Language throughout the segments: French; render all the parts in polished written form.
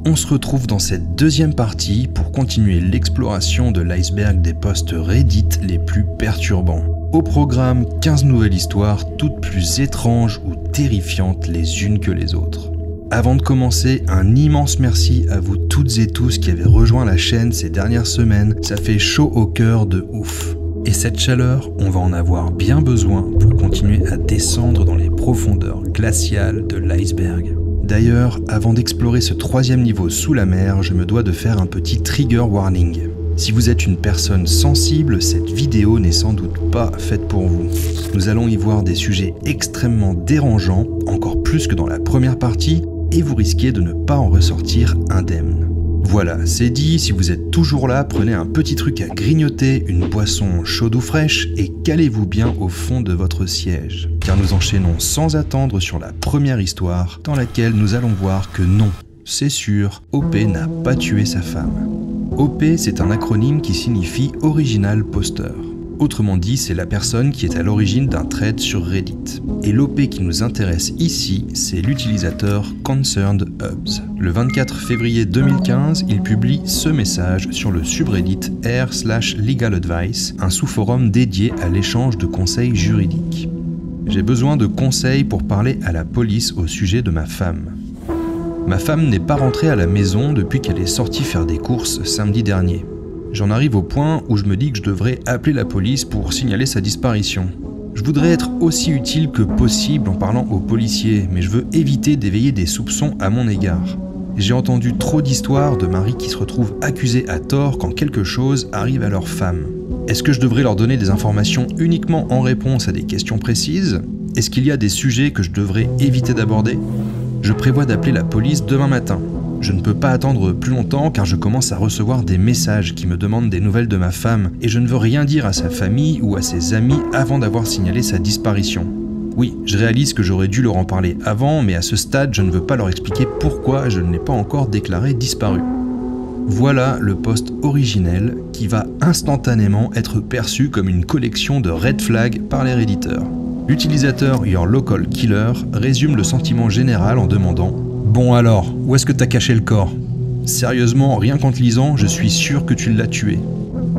On se retrouve dans cette deuxième partie pour continuer l'exploration de l'iceberg des posts Reddit les plus perturbants. Au programme, 15 nouvelles histoires, toutes plus étranges ou terrifiantes les unes que les autres. Avant de commencer, un immense merci à vous toutes et tous qui avez rejoint la chaîne ces dernières semaines, ça fait chaud au cœur de ouf. Et cette chaleur, on va en avoir bien besoin pour continuer à descendre dans les profondeurs glaciales de l'iceberg. D'ailleurs, avant d'explorer ce troisième niveau sous la mer, je me dois de faire un petit trigger warning. Si vous êtes une personne sensible, cette vidéo n'est sans doute pas faite pour vous. Nous allons y voir des sujets extrêmement dérangeants, encore plus que dans la première partie, et vous risquez de ne pas en ressortir indemne. Voilà, c'est dit, si vous êtes toujours là, prenez un petit truc à grignoter, une boisson chaude ou fraîche, et calez-vous bien au fond de votre siège. Car nous enchaînons sans attendre sur la première histoire, dans laquelle nous allons voir que non, c'est sûr, OP n'a pas tué sa femme. OP, c'est un acronyme qui signifie Original Poster. Autrement dit, c'est la personne qui est à l'origine d'un thread sur Reddit. Et l'OP qui nous intéresse ici, c'est l'utilisateur Concerned Hubs. Le 24 février 2015, il publie ce message sur le subreddit r/legaladvice, un sous-forum dédié à l'échange de conseils juridiques. J'ai besoin de conseils pour parler à la police au sujet de ma femme. Ma femme n'est pas rentrée à la maison depuis qu'elle est sortie faire des courses samedi dernier. J'en arrive au point où je me dis que je devrais appeler la police pour signaler sa disparition. Je voudrais être aussi utile que possible en parlant aux policiers, mais je veux éviter d'éveiller des soupçons à mon égard. J'ai entendu trop d'histoires de maris qui se retrouvent accusés à tort quand quelque chose arrive à leur femme. Est-ce que je devrais leur donner des informations uniquement en réponse à des questions précises? Est-ce qu'il y a des sujets que je devrais éviter d'aborder? Je prévois d'appeler la police demain matin. Je ne peux pas attendre plus longtemps car je commence à recevoir des messages qui me demandent des nouvelles de ma femme et je ne veux rien dire à sa famille ou à ses amis avant d'avoir signalé sa disparition. Oui, je réalise que j'aurais dû leur en parler avant, mais à ce stade, je ne veux pas leur expliquer pourquoi je ne l'ai pas encore déclaré disparu. Voilà le post originel qui va instantanément être perçu comme une collection de red flags par les redditeurs. L'utilisateur Your Local Killer résume le sentiment général en demandant « Bon alors, où est-ce que t'as caché le corps ? Sérieusement, rien qu'en te lisant, je suis sûr que tu l'as tué. »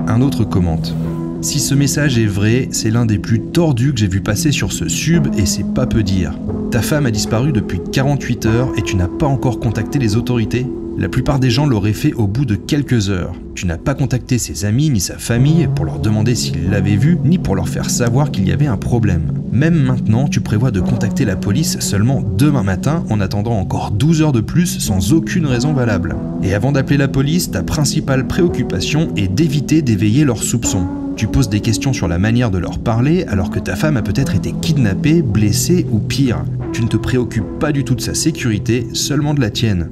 Un autre commente « Si ce message est vrai, c'est l'un des plus tordus que j'ai vu passer sur ce sub et c'est pas peu dire. Ta femme a disparu depuis 48 heures et tu n'as pas encore contacté les autorités ? La plupart des gens l'auraient fait au bout de quelques heures. Tu n'as pas contacté ses amis ni sa famille pour leur demander s'ils l'avaient vu, ni pour leur faire savoir qu'il y avait un problème. Même maintenant, tu prévois de contacter la police seulement demain matin en attendant encore 12 heures de plus sans aucune raison valable. Et avant d'appeler la police, ta principale préoccupation est d'éviter d'éveiller leurs soupçons. Tu poses des questions sur la manière de leur parler alors que ta femme a peut-être été kidnappée, blessée ou pire. Tu ne te préoccupes pas du tout de sa sécurité, seulement de la tienne.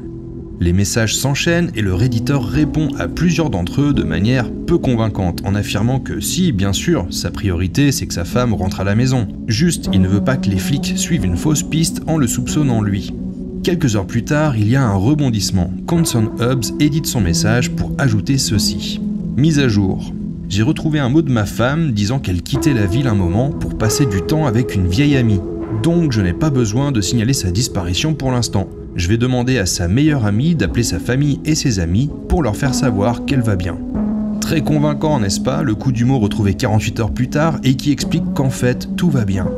Les messages s'enchaînent et le redditeur répond à plusieurs d'entre eux de manière peu convaincante en affirmant que si, bien sûr, sa priorité c'est que sa femme rentre à la maison. Juste, il ne veut pas que les flics suivent une fausse piste en le soupçonnant lui. Quelques heures plus tard, il y a un rebondissement. Concerned Hubs édite son message pour ajouter ceci. Mise à jour. J'ai retrouvé un mot de ma femme disant qu'elle quittait la ville un moment pour passer du temps avec une vieille amie. Donc je n'ai pas besoin de signaler sa disparition pour l'instant. Je vais demander à sa meilleure amie d'appeler sa famille et ses amis pour leur faire savoir qu'elle va bien. Très convaincant, n'est-ce pas, le coup du mot retrouvé 48 heures plus tard et qui explique qu'en fait, tout va bien.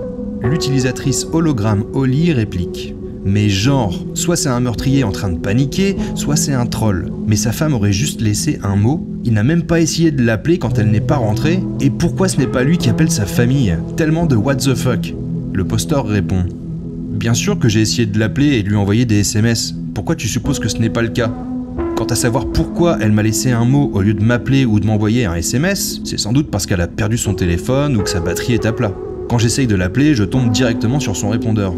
L'utilisatrice hologramme Holly réplique. Mais genre, soit c'est un meurtrier en train de paniquer, soit c'est un troll. Mais sa femme aurait juste laissé un mot, il n'a même pas essayé de l'appeler quand elle n'est pas rentrée, et pourquoi ce n'est pas lui qui appelle sa famille? Tellement de what the fuck. Le posteur répond. Bien sûr que j'ai essayé de l'appeler et de lui envoyer des SMS. Pourquoi tu supposes que ce n'est pas le cas? Quant à savoir pourquoi elle m'a laissé un mot au lieu de m'appeler ou de m'envoyer un SMS, c'est sans doute parce qu'elle a perdu son téléphone ou que sa batterie est à plat. Quand j'essaye de l'appeler, je tombe directement sur son répondeur.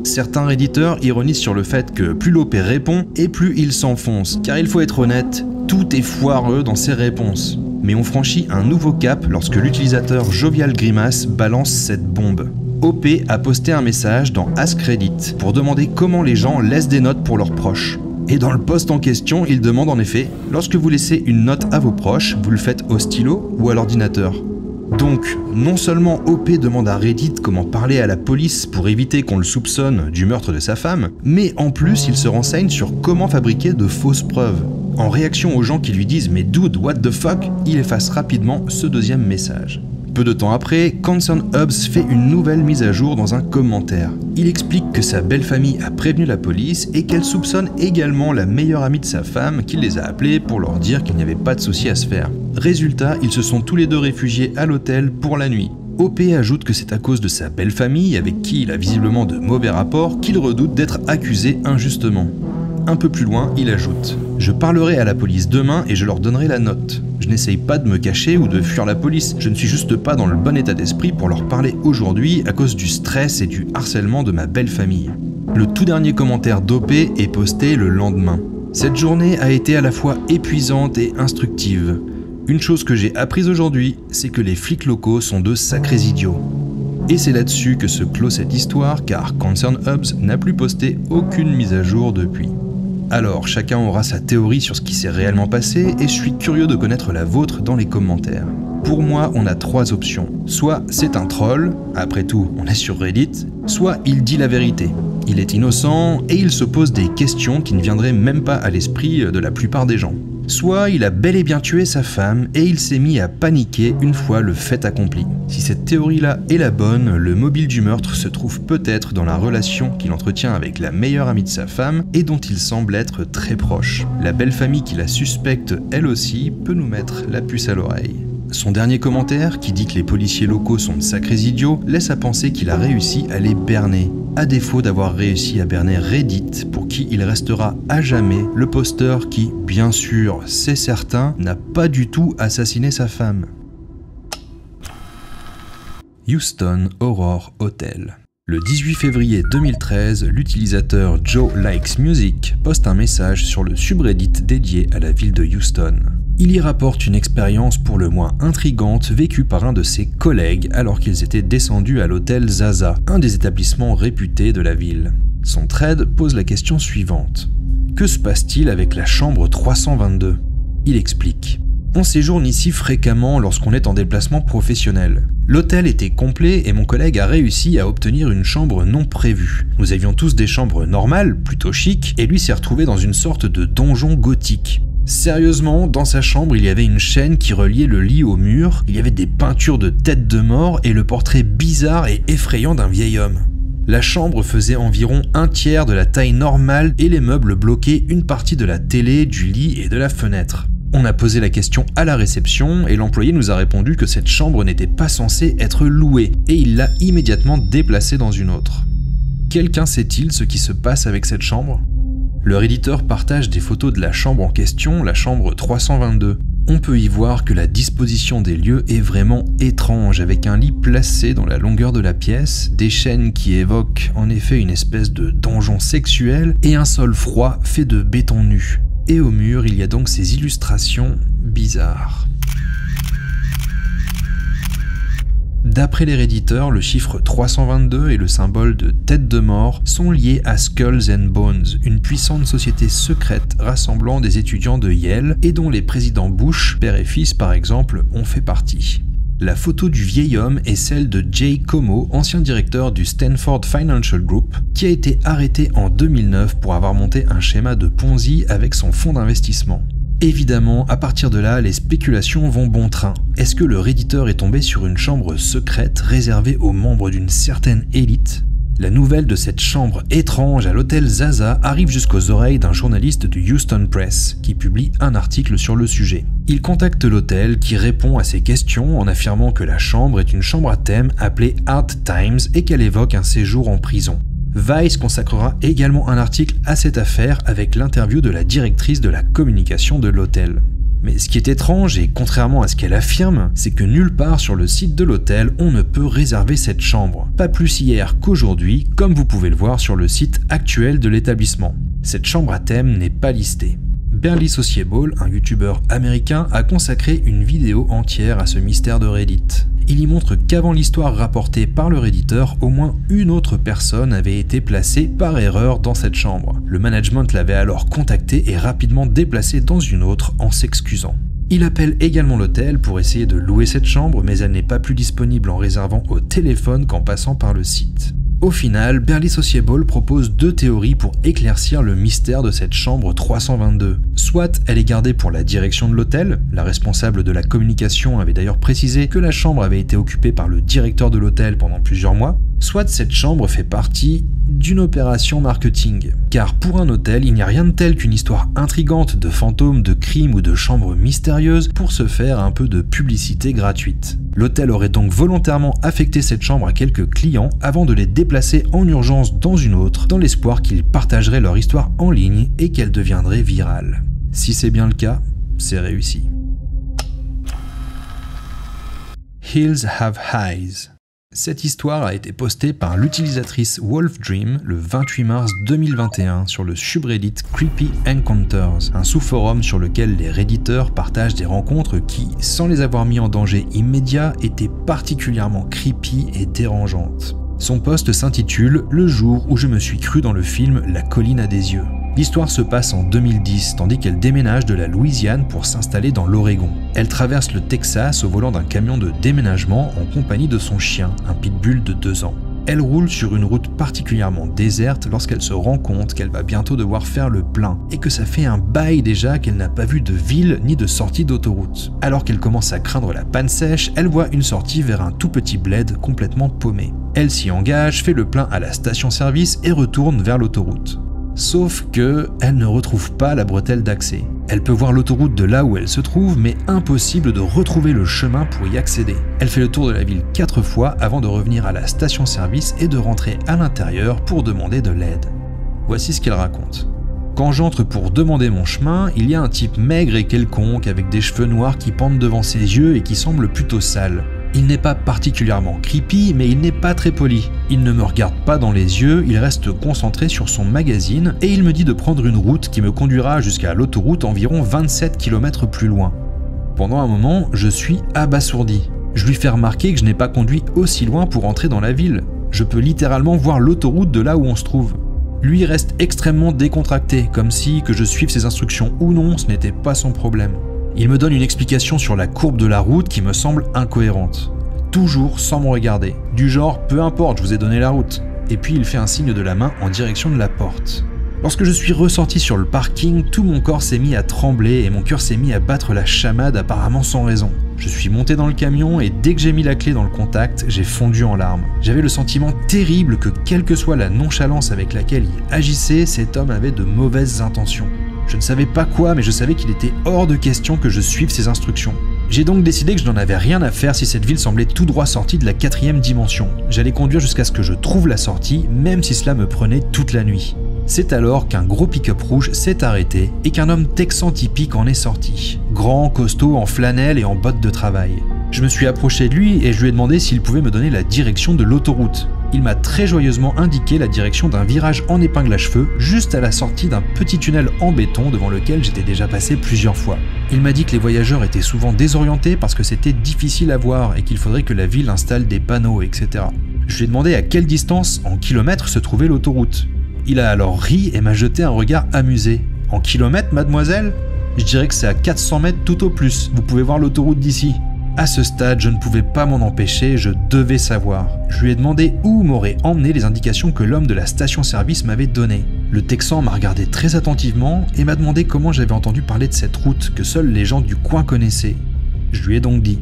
Certains réditeurs ironisent sur le fait que plus l'OP répond et plus il s'enfonce, car il faut être honnête, tout est foireux dans ses réponses. Mais on franchit un nouveau cap lorsque l'utilisateur Jovial Grimace balance cette bombe. OP a posté un message dans Ask Reddit pour demander comment les gens laissent des notes pour leurs proches. Et dans le post en question, il demande en effet « Lorsque vous laissez une note à vos proches, vous le faites au stylo ou à l'ordinateur ?» Donc, non seulement OP demande à Reddit comment parler à la police pour éviter qu'on le soupçonne du meurtre de sa femme, mais en plus il se renseigne sur comment fabriquer de fausses preuves. En réaction aux gens qui lui disent « Mais dude, what the fuck ?», il efface rapidement ce deuxième message. Peu de temps après, Concerned Hubs fait une nouvelle mise à jour dans un commentaire. Il explique que sa belle famille a prévenu la police et qu'elle soupçonne également la meilleure amie de sa femme qui les a appelés pour leur dire qu'il n'y avait pas de souci à se faire. Résultat, ils se sont tous les deux réfugiés à l'hôtel pour la nuit. OP ajoute que c'est à cause de sa belle famille, avec qui il a visiblement de mauvais rapports, qu'il redoute d'être accusé injustement. Un peu plus loin, il ajoute « Je parlerai à la police demain et je leur donnerai la note. Je n'essaye pas de me cacher ou de fuir la police, je ne suis juste pas dans le bon état d'esprit pour leur parler aujourd'hui à cause du stress et du harcèlement de ma belle famille. » Le tout dernier commentaire d'OP est posté le lendemain. Cette journée a été à la fois épuisante et instructive. Une chose que j'ai apprise aujourd'hui, c'est que les flics locaux sont de sacrés idiots. Et c'est là-dessus que se clôt cette histoire, car Concerned Hubs n'a plus posté aucune mise à jour depuis. Alors, chacun aura sa théorie sur ce qui s'est réellement passé et je suis curieux de connaître la vôtre dans les commentaires. Pour moi, on a 3 options. Soit c'est un troll, après tout, on est sur Reddit, soit il dit la vérité. Il est innocent et il se pose des questions qui ne viendraient même pas à l'esprit de la plupart des gens. Soit il a bel et bien tué sa femme et il s'est mis à paniquer une fois le fait accompli. Si cette théorie-là est la bonne, le mobile du meurtre se trouve peut-être dans la relation qu'il entretient avec la meilleure amie de sa femme et dont il semble être très proche. La belle famille qui la suspecte, elle aussi, peut nous mettre la puce à l'oreille. Son dernier commentaire, qui dit que les policiers locaux sont de sacrés idiots, laisse à penser qu'il a réussi à les berner, à défaut d'avoir réussi à berner Reddit, pour qui il restera à jamais le posteur qui, bien sûr, c'est certain, n'a pas du tout assassiné sa femme. Houston Horror Hotel. Le 18 février 2013, l'utilisateur Joe Likes Music poste un message sur le subreddit dédié à la ville de Houston. Il y rapporte une expérience pour le moins intrigante vécue par un de ses collègues alors qu'ils étaient descendus à l'hôtel Zaza, un des établissements réputés de la ville. Son thread pose la question suivante. Que se passe-t-il avec la chambre 322 ? Il explique. On séjourne ici fréquemment lorsqu'on est en déplacement professionnel. L'hôtel était complet et mon collègue a réussi à obtenir une chambre non prévue. Nous avions tous des chambres normales, plutôt chic, et lui s'est retrouvé dans une sorte de donjon gothique. Sérieusement, dans sa chambre, il y avait une chaîne qui reliait le lit au mur, il y avait des peintures de têtes de mort et le portrait bizarre et effrayant d'un vieil homme. La chambre faisait environ un tiers de la taille normale et les meubles bloquaient une partie de la télé, du lit et de la fenêtre. On a posé la question à la réception et l'employé nous a répondu que cette chambre n'était pas censée être louée et il l'a immédiatement déplacée dans une autre. Quelqu'un sait-il ce qui se passe avec cette chambre ? Le Redditeur partage des photos de la chambre en question, la chambre 322. On peut y voir que la disposition des lieux est vraiment étrange, avec un lit placé dans la longueur de la pièce, des chaînes qui évoquent en effet une espèce de donjon sexuel et un sol froid fait de béton nu. Et au mur, il y a donc ces illustrations bizarres. D'après les Redditeurs, le chiffre 322 et le symbole de tête de mort sont liés à Skulls and Bones, une puissante société secrète rassemblant des étudiants de Yale et dont les présidents Bush, père et fils par exemple, ont fait partie. La photo du vieil homme est celle de Jay Como, ancien directeur du Stanford Financial Group, qui a été arrêté en 2009 pour avoir monté un schéma de Ponzi avec son fonds d'investissement. Évidemment, à partir de là, les spéculations vont bon train. Est-ce que le Redditeur est tombé sur une chambre secrète réservée aux membres d'une certaine élite ? La nouvelle de cette chambre étrange à l'hôtel Zaza arrive jusqu'aux oreilles d'un journaliste du Houston Press, qui publie un article sur le sujet. Il contacte l'hôtel qui répond à ces questions en affirmant que la chambre est une chambre à thème appelée Hard Times et qu'elle évoque un séjour en prison. Vice consacrera également un article à cette affaire avec l'interview de la directrice de la communication de l'hôtel. Mais ce qui est étrange, et contrairement à ce qu'elle affirme, c'est que nulle part sur le site de l'hôtel on ne peut réserver cette chambre. Pas plus hier qu'aujourd'hui, comme vous pouvez le voir sur le site actuel de l'établissement. Cette chambre à thème n'est pas listée. Barely Sociable, un youtubeur américain, a consacré une vidéo entière à ce mystère de Reddit. Il y montre qu'avant l'histoire rapportée par le Redditeur, au moins une autre personne avait été placée par erreur dans cette chambre. Le management l'avait alors contacté et rapidement déplacé dans une autre en s'excusant. Il appelle également l'hôtel pour essayer de louer cette chambre, mais elle n'est pas plus disponible en réservant au téléphone qu'en passant par le site. Au final, Barely Sociable propose 2 théories pour éclaircir le mystère de cette chambre 322. Soit elle est gardée pour la direction de l'hôtel, la responsable de la communication avait d'ailleurs précisé que la chambre avait été occupée par le directeur de l'hôtel pendant plusieurs mois, soit cette chambre fait partie d'une opération marketing. Car pour un hôtel, il n'y a rien de tel qu'une histoire intrigante de fantômes, de crimes ou de chambres mystérieuses pour se faire un peu de publicité gratuite. L'hôtel aurait donc volontairement affecté cette chambre à quelques clients avant de les déplacer en urgence dans une autre, dans l'espoir qu'ils partageraient leur histoire en ligne et qu'elle deviendrait virale. Si c'est bien le cas, c'est réussi. Hills Have Eyes. Cette histoire a été postée par l'utilisatrice Wolfdream le 28 mars 2021 sur le subreddit Creepy Encounters, un sous-forum sur lequel les redditeurs partagent des rencontres qui, sans les avoir mis en danger immédiat, étaient particulièrement creepy et dérangeantes. Son post s'intitule « Le jour où je me suis cru dans le film La colline à des yeux ». L'histoire se passe en 2010, tandis qu'elle déménage de la Louisiane pour s'installer dans l'Oregon. Elle traverse le Texas au volant d'un camion de déménagement en compagnie de son chien, un pitbull de 2 ans. Elle roule sur une route particulièrement déserte lorsqu'elle se rend compte qu'elle va bientôt devoir faire le plein et que ça fait un bail déjà qu'elle n'a pas vu de ville ni de sortie d'autoroute. Alors qu'elle commence à craindre la panne sèche, elle voit une sortie vers un tout petit bled complètement paumé. Elle s'y engage, fait le plein à la station-service et retourne vers l'autoroute. Sauf que elle ne retrouve pas la bretelle d'accès. Elle peut voir l'autoroute de là où elle se trouve, mais impossible de retrouver le chemin pour y accéder. Elle fait le tour de la ville 4 fois avant de revenir à la station-service et de rentrer à l'intérieur pour demander de l'aide. Voici ce qu'elle raconte. Quand j'entre pour demander mon chemin, il y a un type maigre et quelconque avec des cheveux noirs qui pendent devant ses yeux et qui semble plutôt sale. Il n'est pas particulièrement creepy, mais il n'est pas très poli. Il ne me regarde pas dans les yeux, il reste concentré sur son magazine et il me dit de prendre une route qui me conduira jusqu'à l'autoroute environ 27 km plus loin. Pendant un moment, je suis abasourdi. Je lui fais remarquer que je n'ai pas conduit aussi loin pour entrer dans la ville. Je peux littéralement voir l'autoroute de là où on se trouve. Lui reste extrêmement décontracté, comme si que je suive ses instructions ou non, ce n'était pas son problème. Il me donne une explication sur la courbe de la route qui me semble incohérente. Toujours sans me regarder. Du genre, peu importe, je vous ai donné la route. Et puis il fait un signe de la main en direction de la porte. Lorsque je suis ressorti sur le parking, tout mon corps s'est mis à trembler et mon cœur s'est mis à battre la chamade apparemment sans raison. Je suis monté dans le camion et dès que j'ai mis la clé dans le contact, j'ai fondu en larmes. J'avais le sentiment terrible que quelle que soit la nonchalance avec laquelle il agissait, cet homme avait de mauvaises intentions. Je ne savais pas quoi, mais je savais qu'il était hors de question que je suive ses instructions. J'ai donc décidé que je n'en avais rien à faire si cette ville semblait tout droit sortie de la 4e dimension. J'allais conduire jusqu'à ce que je trouve la sortie, même si cela me prenait toute la nuit. C'est alors qu'un gros pick-up rouge s'est arrêté et qu'un homme texan typique en est sorti. Grand, costaud, en flanelle et en bottes de travail. Je me suis approché de lui et je lui ai demandé s'il pouvait me donner la direction de l'autoroute. Il m'a très joyeusement indiqué la direction d'un virage en épingle à cheveux, juste à la sortie d'un petit tunnel en béton devant lequel j'étais déjà passé plusieurs fois. Il m'a dit que les voyageurs étaient souvent désorientés parce que c'était difficile à voir et qu'il faudrait que la ville installe des panneaux, etc. Je lui ai demandé à quelle distance, en kilomètres, se trouvait l'autoroute. Il a alors ri et m'a jeté un regard amusé. « En kilomètres, mademoiselle ? Je dirais que c'est à 400 mètres tout au plus, vous pouvez voir l'autoroute d'ici. » À ce stade, je ne pouvais pas m'en empêcher, je devais savoir. Je lui ai demandé où m'auraient emmené les indications que l'homme de la station-service m'avait données. Le Texan m'a regardé très attentivement et m'a demandé comment j'avais entendu parler de cette route que seuls les gens du coin connaissaient. Je lui ai donc dit.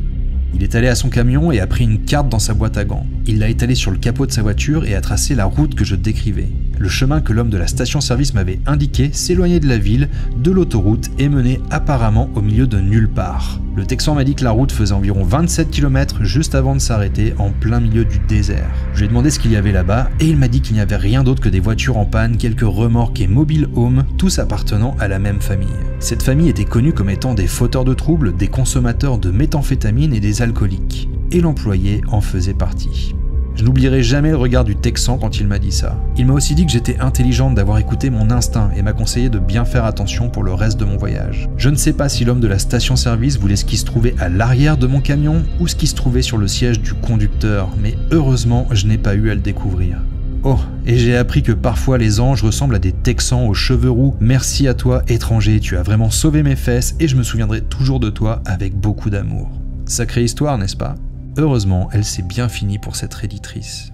Il est allé à son camion et a pris une carte dans sa boîte à gants. Il l'a étalée sur le capot de sa voiture et a tracé la route que je décrivais. Le chemin que l'homme de la station-service m'avait indiqué s'éloignait de la ville, de l'autoroute et menait apparemment au milieu de nulle part. Le Texan m'a dit que la route faisait environ 27 km juste avant de s'arrêter en plein milieu du désert. Je lui ai demandé ce qu'il y avait là-bas et il m'a dit qu'il n'y avait rien d'autre que des voitures en panne, quelques remorques et mobile homes, tous appartenant à la même famille. Cette famille était connue comme étant des fauteurs de troubles, des consommateurs de méthamphétamine et des alcooliques. Et l'employé en faisait partie. Je n'oublierai jamais le regard du Texan quand il m'a dit ça. Il m'a aussi dit que j'étais intelligente d'avoir écouté mon instinct et m'a conseillé de bien faire attention pour le reste de mon voyage. Je ne sais pas si l'homme de la station-service voulait ce qui se trouvait à l'arrière de mon camion ou ce qui se trouvait sur le siège du conducteur, mais heureusement, je n'ai pas eu à le découvrir. Oh, et j'ai appris que parfois les anges ressemblent à des texans aux cheveux roux. Merci à toi, étranger, tu as vraiment sauvé mes fesses et je me souviendrai toujours de toi avec beaucoup d'amour. Sacrée histoire, n'est-ce pas? Heureusement, elle s'est bien finie pour cette réditrice.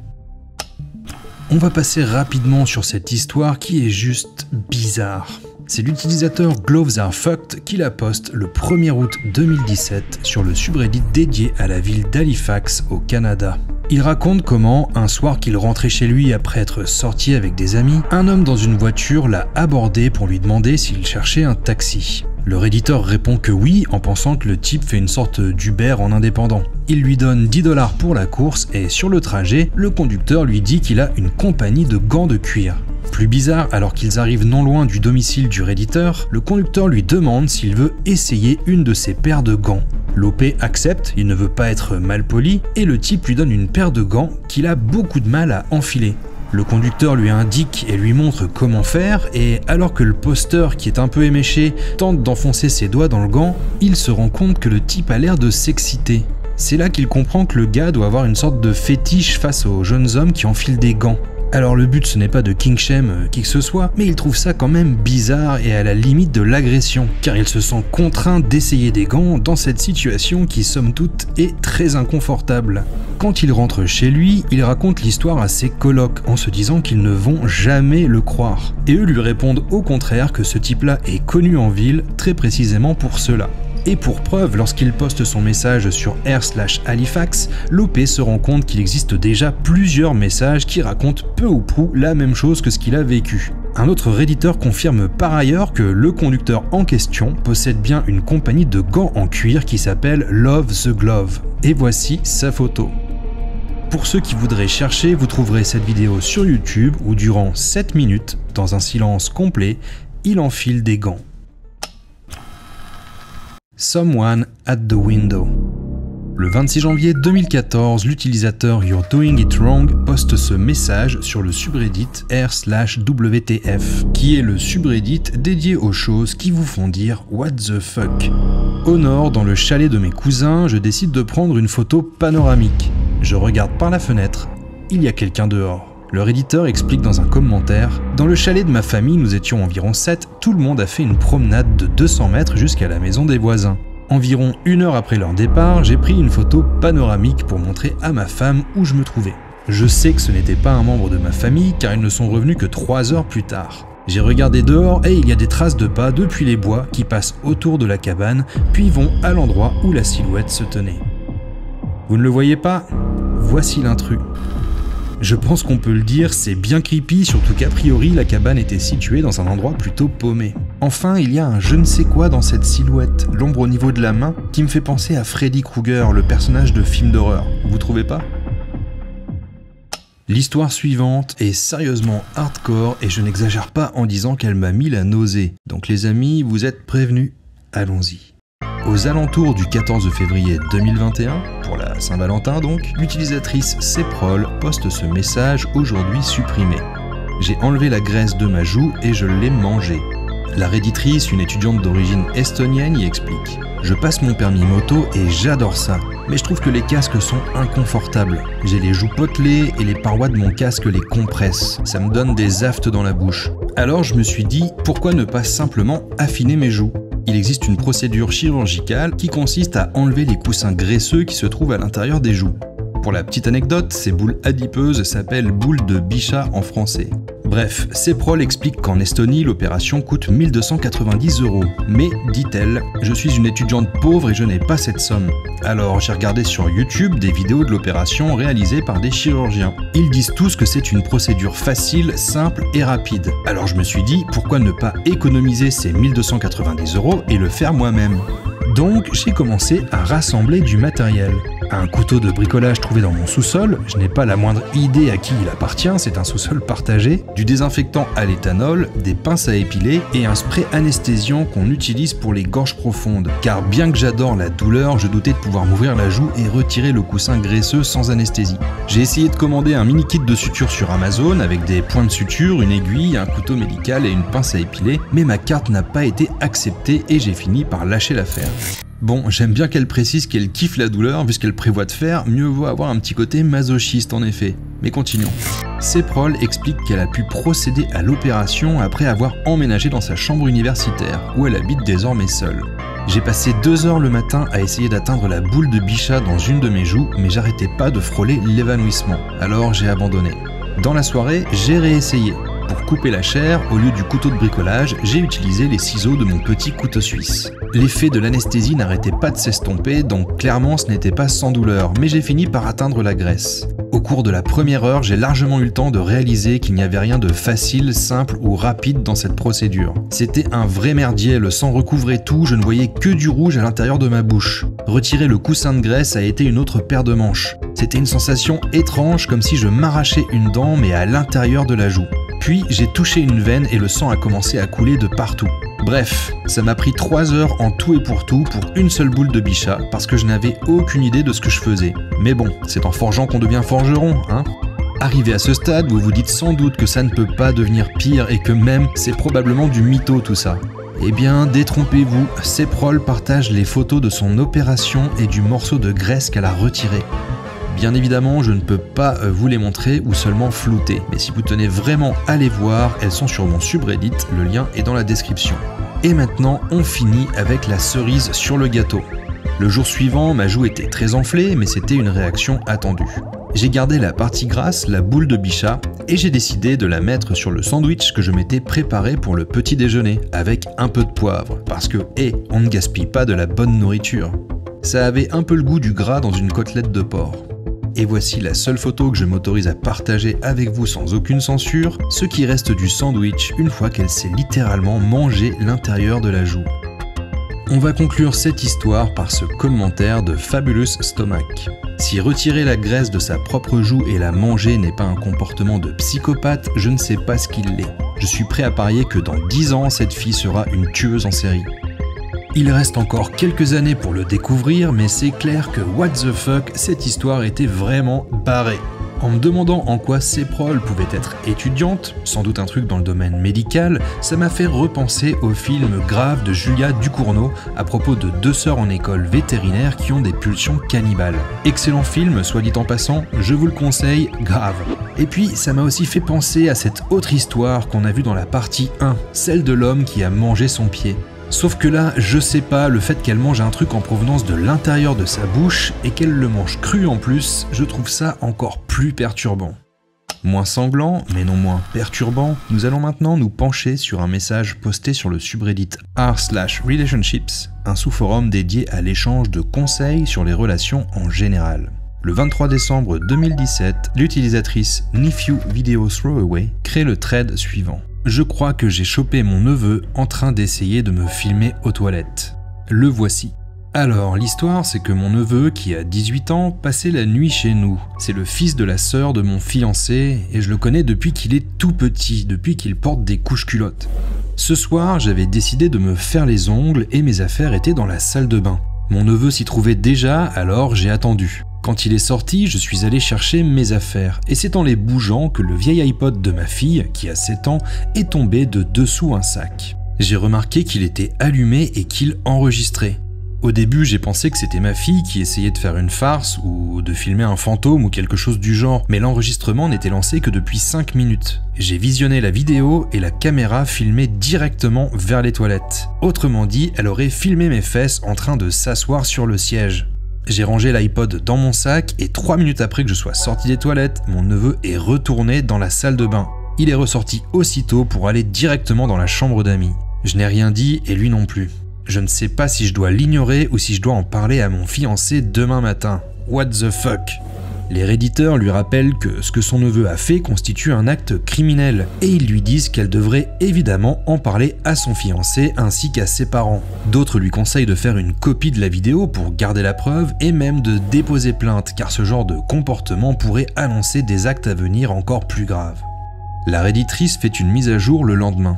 On va passer rapidement sur cette histoire qui est juste bizarre. C'est l'utilisateur Gloves Are Fucked qui la poste le 1er août 2017 sur le subreddit dédié à la ville d'Halifax au Canada. Il raconte comment, un soir qu'il rentrait chez lui après être sorti avec des amis, un homme dans une voiture l'a abordé pour lui demander s'il cherchait un taxi. Le redditeur répond que oui, en pensant que le type fait une sorte d'Uber en indépendant. Il lui donne 10 $ pour la course et sur le trajet, le conducteur lui dit qu'il a une compagnie de gants de cuir. Plus bizarre, alors qu'ils arrivent non loin du domicile du redditeur, le conducteur lui demande s'il veut essayer une de ses paires de gants. L'OP accepte, il ne veut pas être mal poli, et le type lui donne une paire de gants qu'il a beaucoup de mal à enfiler. Le conducteur lui indique et lui montre comment faire, et alors que le posteur, qui est un peu éméché, tente d'enfoncer ses doigts dans le gant, il se rend compte que le type a l'air de s'exciter. C'est là qu'il comprend que le gars doit avoir une sorte de fétiche face aux jeunes hommes qui enfilent des gants. Alors le but ce n'est pas de king-shame qui que ce soit, mais il trouve ça quand même bizarre et à la limite de l'agression, car il se sent contraint d'essayer des gants dans cette situation qui somme toute est très inconfortable. Quand il rentre chez lui, il raconte l'histoire à ses colocs en se disant qu'ils ne vont jamais le croire. Et eux lui répondent au contraire que ce type-là est connu en ville très précisément pour cela. Et pour preuve, lorsqu'il poste son message sur r/Halifax, l'OP se rend compte qu'il existe déjà plusieurs messages qui racontent peu ou prou la même chose que ce qu'il a vécu. Un autre redditeur confirme par ailleurs que le conducteur en question possède bien une compagnie de gants en cuir qui s'appelle Love the Glove. Et voici sa photo. Pour ceux qui voudraient chercher, vous trouverez cette vidéo sur YouTube où durant 7 minutes, dans un silence complet, il enfile des gants. Someone at the window. Le 26 janvier 2014, l'utilisateur You're Doing It Wrong poste ce message sur le subreddit r/WTF, qui est le subreddit dédié aux choses qui vous font dire What the fuck. Au nord, dans le chalet de mes cousins, je décide de prendre une photo panoramique. Je regarde par la fenêtre, il y a quelqu'un dehors. Le redditeur explique dans un commentaire « Dans le chalet de ma famille, nous étions environ 7, tout le monde a fait une promenade de 200 mètres jusqu'à la maison des voisins. Environ 1 heure après leur départ, j'ai pris une photo panoramique pour montrer à ma femme où je me trouvais. Je sais que ce n'était pas un membre de ma famille car ils ne sont revenus que 3 heures plus tard. J'ai regardé dehors et il y a des traces de pas depuis les bois qui passent autour de la cabane puis vont à l'endroit où la silhouette se tenait. Vous ne le voyez pas? Voici l'intrus. Je pense qu'on peut le dire, c'est bien creepy, surtout qu'a priori la cabane était située dans un endroit plutôt paumé. Enfin, il y a un je ne sais quoi dans cette silhouette, l'ombre au niveau de la main, qui me fait penser à Freddy Krueger, le personnage de film d'horreur. Vous trouvez pas? L'histoire suivante est sérieusement hardcore et je n'exagère pas en disant qu'elle m'a mis la nausée. Donc les amis, vous êtes prévenus, allons-y. Aux alentours du 14 février 2021, pour la Saint-Valentin donc, l'utilisatrice Ceprol poste ce message aujourd'hui supprimé. J'ai enlevé la graisse de ma joue et je l'ai mangée. La redditrice, une étudiante d'origine estonienne, y explique. Je passe mon permis moto et j'adore ça, mais je trouve que les casques sont inconfortables. J'ai les joues potelées et les parois de mon casque les compressent. Ça me donne des aftes dans la bouche. Alors je me suis dit, pourquoi ne pas simplement affiner mes joues ? Il existe une procédure chirurgicale qui consiste à enlever les coussins graisseux qui se trouvent à l'intérieur des joues. Pour la petite anecdote, ces boules adipeuses s'appellent boules de Bichat en français. Bref, Ceprol explique qu'en Estonie, l'opération coûte 1 290 €. Mais, dit-elle, je suis une étudiante pauvre et je n'ai pas cette somme. Alors j'ai regardé sur YouTube des vidéos de l'opération réalisées par des chirurgiens. Ils disent tous que c'est une procédure facile, simple et rapide. Alors je me suis dit, pourquoi ne pas économiser ces 1 290 € et le faire moi-même ? Donc j'ai commencé à rassembler du matériel. Un couteau de bricolage trouvé dans mon sous-sol, je n'ai pas la moindre idée à qui il appartient, c'est un sous-sol partagé, du désinfectant à l'éthanol, des pinces à épiler et un spray anesthésiant qu'on utilise pour les gorges profondes. Car bien que j'adore la douleur, je doutais de pouvoir m'ouvrir la joue et retirer le coussin graisseux sans anesthésie. J'ai essayé de commander un mini kit de suture sur Amazon avec des points de suture, une aiguille, un couteau médical et une pince à épiler, mais ma carte n'a pas été acceptée et j'ai fini par lâcher l'affaire. Bon, j'aime bien qu'elle précise qu'elle kiffe la douleur, vu ce qu'elle prévoit de faire, mieux vaut avoir un petit côté masochiste en effet. Mais continuons. Seprol explique qu'elle a pu procéder à l'opération après avoir emménagé dans sa chambre universitaire, où elle habite désormais seule. J'ai passé 2 heures le matin à essayer d'atteindre la boule de Bichat dans une de mes joues, mais j'arrêtais pas de frôler l'évanouissement, alors j'ai abandonné. Dans la soirée, j'ai réessayé. Pour couper la chair, au lieu du couteau de bricolage, j'ai utilisé les ciseaux de mon petit couteau suisse. L'effet de l'anesthésie n'arrêtait pas de s'estomper, donc clairement ce n'était pas sans douleur, mais j'ai fini par atteindre la graisse. Au cours de la première heure, j'ai largement eu le temps de réaliser qu'il n'y avait rien de facile, simple ou rapide dans cette procédure. C'était un vrai merdier, le sang recouvrait tout, je ne voyais que du rouge à l'intérieur de ma bouche. Retirer le coussin de graisse a été une autre paire de manches. C'était une sensation étrange, comme si je m'arrachais une dent mais à l'intérieur de la joue. Puis j'ai touché une veine et le sang a commencé à couler de partout. Bref, ça m'a pris 3 heures en tout et pour tout pour une seule boule de Bichat parce que je n'avais aucune idée de ce que je faisais. Mais bon, c'est en forgeant qu'on devient forgeron, hein. Arrivé à ce stade, vous vous dites sans doute que ça ne peut pas devenir pire et que même c'est probablement du mytho tout ça. Eh bien, détrompez-vous, Seprol partage les photos de son opération et du morceau de graisse qu'elle a retiré. Bien évidemment, je ne peux pas vous les montrer ou seulement flouter, mais si vous tenez vraiment à les voir, elles sont sur mon subreddit, le lien est dans la description. Et maintenant, on finit avec la cerise sur le gâteau. Le jour suivant, ma joue était très enflée, mais c'était une réaction attendue. J'ai gardé la partie grasse, la boule de Bichat, et j'ai décidé de la mettre sur le sandwich que je m'étais préparé pour le petit déjeuner, avec un peu de poivre, parce que, on ne gaspille pas de la bonne nourriture. Ça avait un peu le goût du gras dans une côtelette de porc. Et voici la seule photo que je m'autorise à partager avec vous sans aucune censure, ce qui reste du sandwich une fois qu'elle s'est littéralement mangé l'intérieur de la joue. On va conclure cette histoire par ce commentaire de Fabulous Stomach. Si retirer la graisse de sa propre joue et la manger n'est pas un comportement de psychopathe, je ne sais pas ce qu'il l'est. Je suis prêt à parier que dans 10 ans, cette fille sera une tueuse en série. Il reste encore quelques années pour le découvrir, mais c'est clair que what the fuck, cette histoire était vraiment barrée. En me demandant en quoi Seprol pouvait être étudiante, sans doute un truc dans le domaine médical, ça m'a fait repenser au film Grave de Julia Ducournau à propos de 2 sœurs en école vétérinaire qui ont des pulsions cannibales. Excellent film, soit dit en passant, je vous le conseille, grave. Et puis ça m'a aussi fait penser à cette autre histoire qu'on a vue dans la partie 1, celle de l'homme qui a mangé son pied. Sauf que là, je sais pas, le fait qu'elle mange un truc en provenance de l'intérieur de sa bouche et qu'elle le mange cru en plus, je trouve ça encore plus perturbant. Moins sanglant, mais non moins perturbant, nous allons maintenant nous pencher sur un message posté sur le subreddit r/relationships, un sous-forum dédié à l'échange de conseils sur les relations en général. Le 23 décembre 2017, l'utilisatrice Nephew Video Throwaway crée le thread suivant. Je crois que j'ai chopé mon neveu en train d'essayer de me filmer aux toilettes. Le voici. Alors, l'histoire, c'est que mon neveu, qui a 18 ans, passait la nuit chez nous. C'est le fils de la sœur de mon fiancé, et je le connais depuis qu'il est tout petit, depuis qu'il porte des couches-culottes. Ce soir, j'avais décidé de me faire les ongles et mes affaires étaient dans la salle de bain. Mon neveu s'y trouvait déjà, alors j'ai attendu. Quand il est sorti, je suis allé chercher mes affaires, et c'est en les bougeant que le vieil iPod de ma fille, qui a 7 ans, est tombé de dessous un sac. J'ai remarqué qu'il était allumé et qu'il enregistrait. Au début, j'ai pensé que c'était ma fille qui essayait de faire une farce ou de filmer un fantôme ou quelque chose du genre, mais l'enregistrement n'était lancé que depuis 5 minutes. J'ai visionné la vidéo et la caméra filmait directement vers les toilettes. Autrement dit, elle aurait filmé mes fesses en train de s'asseoir sur le siège. J'ai rangé l'iPod dans mon sac et 3 minutes après que je sois sorti des toilettes, mon neveu est retourné dans la salle de bain. Il est ressorti aussitôt pour aller directement dans la chambre d'amis. Je n'ai rien dit et lui non plus. Je ne sais pas si je dois l'ignorer ou si je dois en parler à mon fiancé demain matin. What the fuck? Les redditeurs lui rappellent que ce que son neveu a fait constitue un acte criminel et ils lui disent qu'elle devrait évidemment en parler à son fiancé ainsi qu'à ses parents. D'autres lui conseillent de faire une copie de la vidéo pour garder la preuve et même de déposer plainte car ce genre de comportement pourrait annoncer des actes à venir encore plus graves. La redditrice fait une mise à jour le lendemain.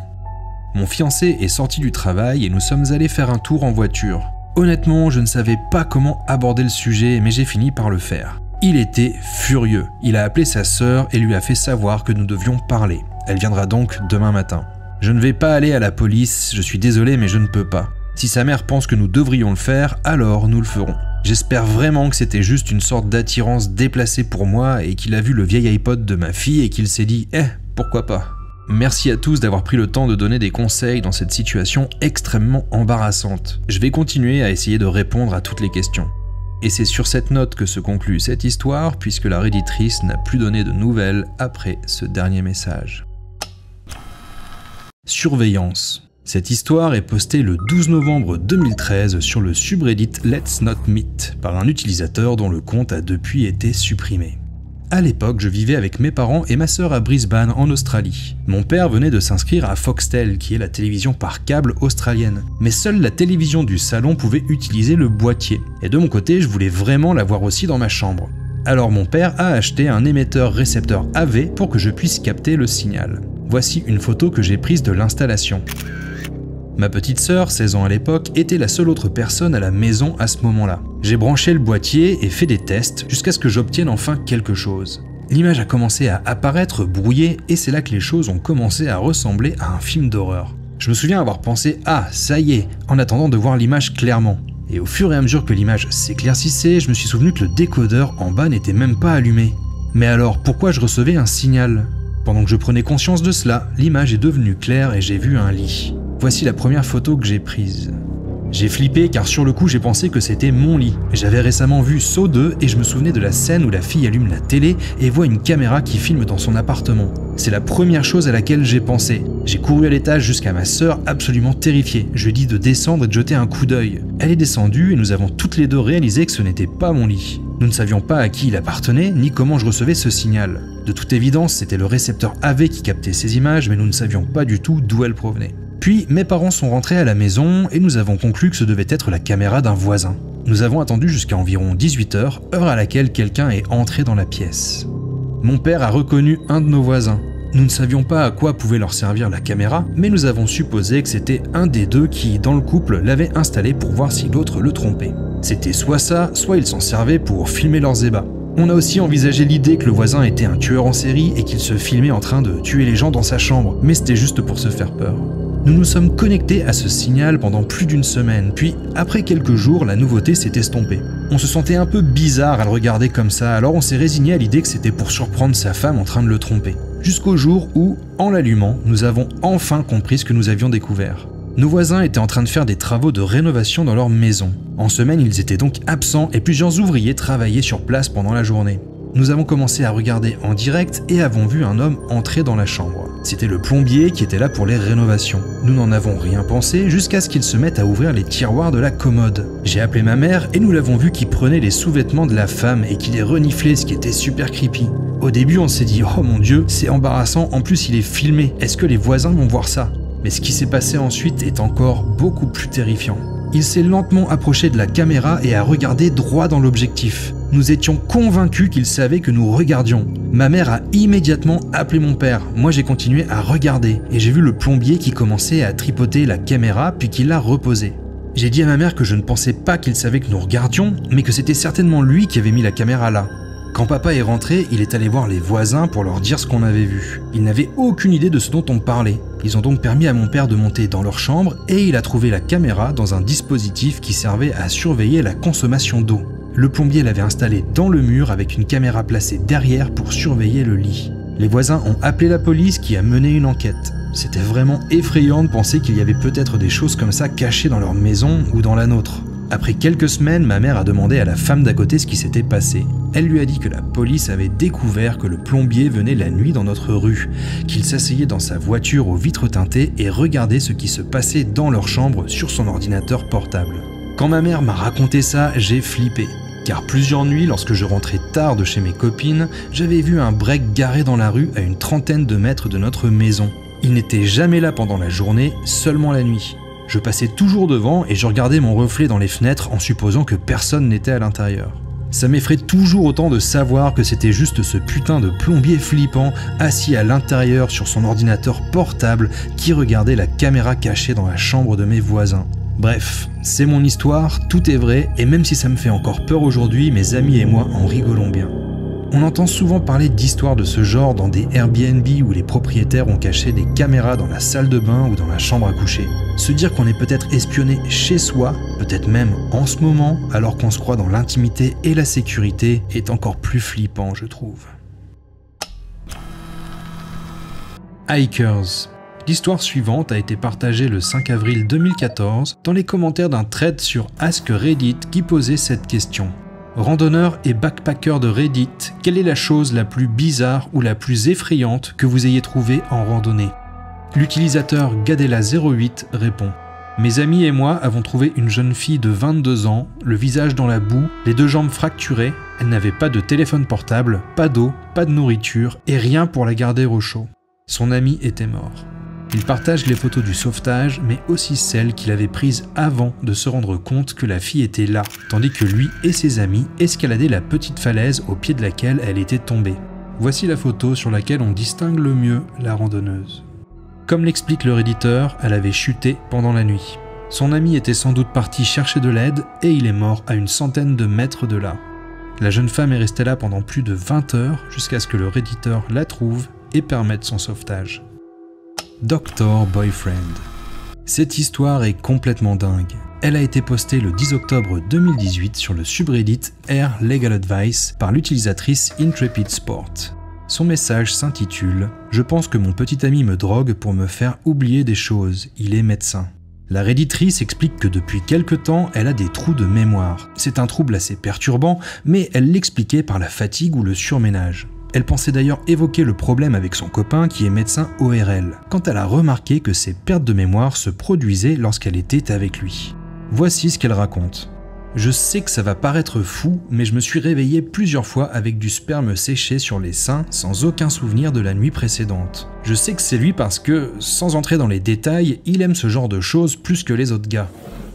Mon fiancé est sorti du travail et nous sommes allés faire un tour en voiture. Honnêtement, je ne savais pas comment aborder le sujet mais j'ai fini par le faire. Il était furieux. Il a appelé sa sœur et lui a fait savoir que nous devions parler. Elle viendra donc demain matin. Je ne vais pas aller à la police, je suis désolé mais je ne peux pas. Si sa mère pense que nous devrions le faire, alors nous le ferons. J'espère vraiment que c'était juste une sorte d'attirance déplacée pour moi et qu'il a vu le vieil iPod de ma fille et qu'il s'est dit « pourquoi pas ?» Merci à tous d'avoir pris le temps de donner des conseils dans cette situation extrêmement embarrassante. Je vais continuer à essayer de répondre à toutes les questions. Et c'est sur cette note que se conclut cette histoire, puisque la réditrice n'a plus donné de nouvelles après ce dernier message. Surveillance. Cette histoire est postée le 12 novembre 2013 sur le subreddit Let's Not Meet par un utilisateur dont le compte a depuis été supprimé. À l'époque, je vivais avec mes parents et ma sœur à Brisbane en Australie. Mon père venait de s'inscrire à Foxtel, qui est la télévision par câble australienne. Mais seule la télévision du salon pouvait utiliser le boîtier. Et de mon côté, je voulais vraiment l'avoir aussi dans ma chambre. Alors mon père a acheté un émetteur-récepteur AV pour que je puisse capter le signal. Voici une photo que j'ai prise de l'installation. Ma petite sœur, 16 ans à l'époque, était la seule autre personne à la maison à ce moment-là. J'ai branché le boîtier et fait des tests jusqu'à ce que j'obtienne enfin quelque chose. L'image a commencé à apparaître brouillée et c'est là que les choses ont commencé à ressembler à un film d'horreur. Je me souviens avoir pensé « Ah, ça y est !» en attendant de voir l'image clairement. Et au fur et à mesure que l'image s'éclaircissait, je me suis souvenu que le décodeur en bas n'était même pas allumé. Mais alors, pourquoi je recevais un signal ? Pendant que je prenais conscience de cela, l'image est devenue claire et j'ai vu un lit. Voici la première photo que j'ai prise. J'ai flippé car sur le coup j'ai pensé que c'était mon lit. J'avais récemment vu Saw 2 et je me souvenais de la scène où la fille allume la télé et voit une caméra qui filme dans son appartement. C'est la première chose à laquelle j'ai pensé. J'ai couru à l'étage jusqu'à ma sœur absolument terrifiée. Je lui ai dit de descendre et de jeter un coup d'œil. Elle est descendue et nous avons toutes les deux réalisé que ce n'était pas mon lit. Nous ne savions pas à qui il appartenait ni comment je recevais ce signal. De toute évidence, c'était le récepteur AV qui captait ces images mais nous ne savions pas du tout d'où elles provenaient. Puis, mes parents sont rentrés à la maison et nous avons conclu que ce devait être la caméra d'un voisin. Nous avons attendu jusqu'à environ 18h, heure à laquelle quelqu'un est entré dans la pièce. Mon père a reconnu un de nos voisins. Nous ne savions pas à quoi pouvait leur servir la caméra, mais nous avons supposé que c'était un des deux qui, dans le couple, l'avait installé pour voir si l'autre le trompait. C'était soit ça, soit ils s'en servaient pour filmer leurs ébats. On a aussi envisagé l'idée que le voisin était un tueur en série et qu'il se filmait en train de tuer les gens dans sa chambre, mais c'était juste pour se faire peur. Nous nous sommes connectés à ce signal pendant plus d'une semaine, puis après quelques jours, la nouveauté s'est estompée. On se sentait un peu bizarre à le regarder comme ça, alors on s'est résigné à l'idée que c'était pour surprendre sa femme en train de le tromper. Jusqu'au jour où, en l'allumant, nous avons enfin compris ce que nous avions découvert. Nos voisins étaient en train de faire des travaux de rénovation dans leur maison. En semaine, ils étaient donc absents et plusieurs ouvriers travaillaient sur place pendant la journée. Nous avons commencé à regarder en direct et avons vu un homme entrer dans la chambre. C'était le plombier qui était là pour les rénovations. Nous n'en avons rien pensé jusqu'à ce qu'il se mette à ouvrir les tiroirs de la commode. J'ai appelé ma mère et nous l'avons vu qui prenait les sous-vêtements de la femme et qui les reniflait, ce qui était super creepy. Au début, on s'est dit « Oh mon Dieu, c'est embarrassant, en plus il est filmé, est-ce que les voisins vont voir ça ?» Mais ce qui s'est passé ensuite est encore beaucoup plus terrifiant. Il s'est lentement approché de la caméra et a regardé droit dans l'objectif. Nous étions convaincus qu'il savait que nous regardions. Ma mère a immédiatement appelé mon père. Moi j'ai continué à regarder et j'ai vu le plombier qui commençait à tripoter la caméra puis qui l'a reposée. J'ai dit à ma mère que je ne pensais pas qu'il savait que nous regardions, mais que c'était certainement lui qui avait mis la caméra là. Quand papa est rentré, il est allé voir les voisins pour leur dire ce qu'on avait vu. Ils n'avaient aucune idée de ce dont on parlait. Ils ont donc permis à mon père de monter dans leur chambre et il a trouvé la caméra dans un dispositif qui servait à surveiller la consommation d'eau. Le plombier l'avait installé dans le mur avec une caméra placée derrière pour surveiller le lit. Les voisins ont appelé la police qui a mené une enquête. C'était vraiment effrayant de penser qu'il y avait peut-être des choses comme ça cachées dans leur maison ou dans la nôtre. Après quelques semaines, ma mère a demandé à la femme d'à côté ce qui s'était passé. Elle lui a dit que la police avait découvert que le plombier venait la nuit dans notre rue, qu'il s'asseyait dans sa voiture aux vitres teintées et regardait ce qui se passait dans leur chambre sur son ordinateur portable. Quand ma mère m'a raconté ça, j'ai flippé. Car plusieurs nuits, lorsque je rentrais tard de chez mes copines, j'avais vu un break garé dans la rue à une trentaine de mètres de notre maison. Il n'était jamais là pendant la journée, seulement la nuit. Je passais toujours devant et je regardais mon reflet dans les fenêtres en supposant que personne n'était à l'intérieur. Ça m'effraie toujours autant de savoir que c'était juste ce putain de plombier flippant assis à l'intérieur sur son ordinateur portable qui regardait la caméra cachée dans la chambre de mes voisins. Bref, c'est mon histoire, tout est vrai et même si ça me fait encore peur aujourd'hui, mes amis et moi en rigolons bien. On entend souvent parler d'histoires de ce genre dans des Airbnb où les propriétaires ont caché des caméras dans la salle de bain ou dans la chambre à coucher. Se dire qu'on est peut-être espionné chez soi, peut-être même en ce moment, alors qu'on se croit dans l'intimité et la sécurité, est encore plus flippant, je trouve. Hikers. L'histoire suivante a été partagée le 5 avril 2014 dans les commentaires d'un thread sur Ask Reddit qui posait cette question. Randonneur et backpacker de Reddit, quelle est la chose la plus bizarre ou la plus effrayante que vous ayez trouvée en randonnée? L'utilisateur Gadela08 répond. Mes amis et moi avons trouvé une jeune fille de 22 ans, le visage dans la boue, les 2 jambes fracturées, elle n'avait pas de téléphone portable, pas d'eau, pas de nourriture et rien pour la garder au chaud. Son ami était mort. Il partage les photos du sauvetage, mais aussi celles qu'il avait prises avant de se rendre compte que la fille était là, tandis que lui et ses amis escaladaient la petite falaise au pied de laquelle elle était tombée. Voici la photo sur laquelle on distingue le mieux la randonneuse. Comme l'explique le redditeur, elle avait chuté pendant la nuit. Son ami était sans doute parti chercher de l'aide et il est mort à une centaine de mètres de là. La jeune femme est restée là pendant plus de 20 heures jusqu'à ce que le redditeur la trouve et permette son sauvetage. Dr. Boyfriend. Cette histoire est complètement dingue. Elle a été postée le 10 octobre 2018 sur le subreddit Air Legal Advice par l'utilisatrice Intrepid Sport. Son message s'intitule « Je pense que mon petit ami me drogue pour me faire oublier des choses, il est médecin ». La redditrice explique que depuis quelque temps, elle a des trous de mémoire. C'est un trouble assez perturbant, mais elle l'expliquait par la fatigue ou le surménage. Elle pensait d'ailleurs évoquer le problème avec son copain qui est médecin ORL, quand elle a remarqué que ces pertes de mémoire se produisaient lorsqu'elle était avec lui. Voici ce qu'elle raconte. Je sais que ça va paraître fou, mais je me suis réveillée plusieurs fois avec du sperme séché sur les seins sans aucun souvenir de la nuit précédente. Je sais que c'est lui parce que, sans entrer dans les détails, il aime ce genre de choses plus que les autres gars.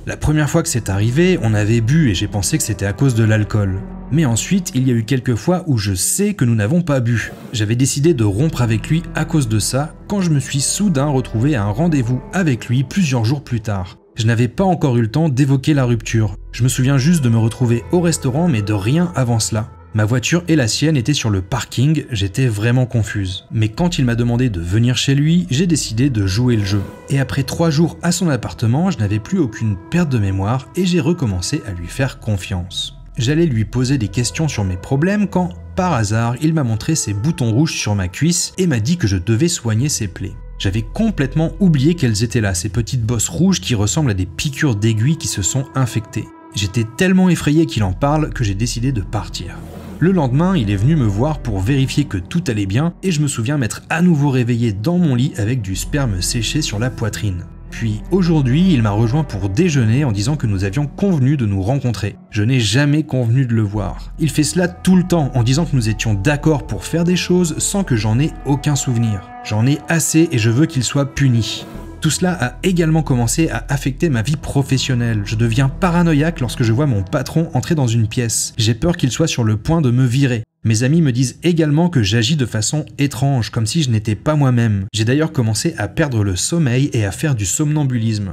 La première fois que c'est arrivé, on avait bu et j'ai pensé que c'était à cause de l'alcool. Mais ensuite, il y a eu quelques fois où je sais que nous n'avons pas bu. J'avais décidé de rompre avec lui à cause de ça, quand je me suis soudain retrouvé à un rendez-vous avec lui plusieurs jours plus tard. Je n'avais pas encore eu le temps d'évoquer la rupture. Je me souviens juste de me retrouver au restaurant, mais de rien avant cela. Ma voiture et la sienne étaient sur le parking, j'étais vraiment confuse. Mais quand il m'a demandé de venir chez lui, j'ai décidé de jouer le jeu. Et après 3 jours à son appartement, je n'avais plus aucune perte de mémoire et j'ai recommencé à lui faire confiance. J'allais lui poser des questions sur mes problèmes quand, par hasard, il m'a montré ses boutons rouges sur ma cuisse et m'a dit que je devais soigner ses plaies. J'avais complètement oublié qu'elles étaient là, ces petites bosses rouges qui ressemblent à des piqûres d'aiguilles qui se sont infectées. J'étais tellement effrayé qu'il en parle que j'ai décidé de partir. Le lendemain, il est venu me voir pour vérifier que tout allait bien et je me souviens m'être à nouveau réveillé dans mon lit avec du sperme séché sur la poitrine. Puis aujourd'hui, il m'a rejoint pour déjeuner en disant que nous avions convenu de nous rencontrer. Je n'ai jamais convenu de le voir. Il fait cela tout le temps en disant que nous étions d'accord pour faire des choses sans que j'en ai aucun souvenir. J'en ai assez et je veux qu'il soit puni. Tout cela a également commencé à affecter ma vie professionnelle. Je deviens paranoïaque lorsque je vois mon patron entrer dans une pièce. J'ai peur qu'il soit sur le point de me virer. Mes amis me disent également que j'agis de façon étrange, comme si je n'étais pas moi-même. J'ai d'ailleurs commencé à perdre le sommeil et à faire du somnambulisme.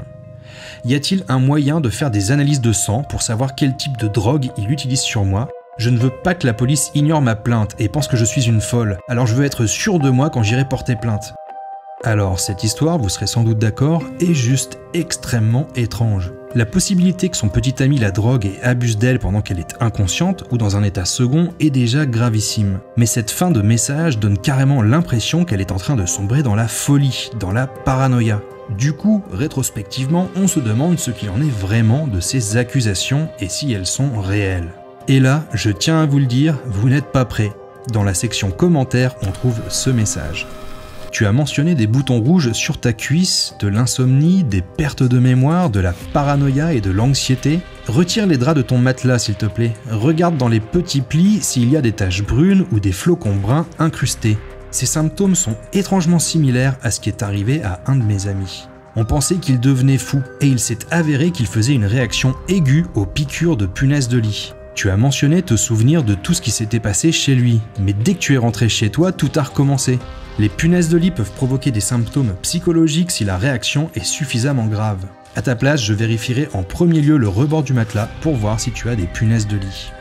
Y a-t-il un moyen de faire des analyses de sang pour savoir quel type de drogue il utilise sur moi ? Je ne veux pas que la police ignore ma plainte et pense que je suis une folle, alors je veux être sûr de moi quand j'irai porter plainte. Alors cette histoire, vous serez sans doute d'accord, est juste extrêmement étrange. La possibilité que son petit ami la drogue et abuse d'elle pendant qu'elle est inconsciente ou dans un état second est déjà gravissime. Mais cette fin de message donne carrément l'impression qu'elle est en train de sombrer dans la folie, dans la paranoïa. Du coup, rétrospectivement, on se demande ce qu'il en est vraiment de ces accusations et si elles sont réelles. Et là, je tiens à vous le dire, vous n'êtes pas prêts. Dans la section commentaires, on trouve ce message. Tu as mentionné des boutons rouges sur ta cuisse, de l'insomnie, des pertes de mémoire, de la paranoïa et de l'anxiété. Retire les draps de ton matelas s'il te plaît. Regarde dans les petits plis s'il y a des taches brunes ou des flocons bruns incrustés. Ces symptômes sont étrangement similaires à ce qui est arrivé à un de mes amis. On pensait qu'il devenait fou et il s'est avéré qu'il faisait une réaction aiguë aux piqûres de punaises de lit. Tu as mentionné te souvenir de tout ce qui s'était passé chez lui, mais dès que tu es rentré chez toi, tout a recommencé. Les punaises de lit peuvent provoquer des symptômes psychologiques si la réaction est suffisamment grave. À ta place, je vérifierai en premier lieu le rebord du matelas pour voir si tu as des punaises de lit.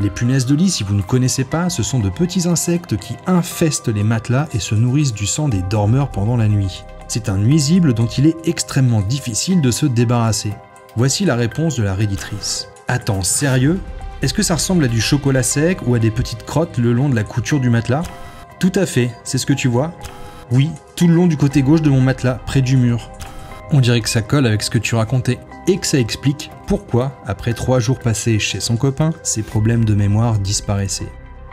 Les punaises de lit, si vous ne connaissez pas, ce sont de petits insectes qui infestent les matelas et se nourrissent du sang des dormeurs pendant la nuit. C'est un nuisible dont il est extrêmement difficile de se débarrasser. Voici la réponse de la réditrice. Attends, sérieux? Est-ce que ça ressemble à du chocolat sec ou à des petites crottes le long de la couture du matelas? Tout à fait, c'est ce que tu vois? Oui, tout le long du côté gauche de mon matelas, près du mur. On dirait que ça colle avec ce que tu racontais. Et que ça explique pourquoi, après 3 jours passés chez son copain, ses problèmes de mémoire disparaissaient.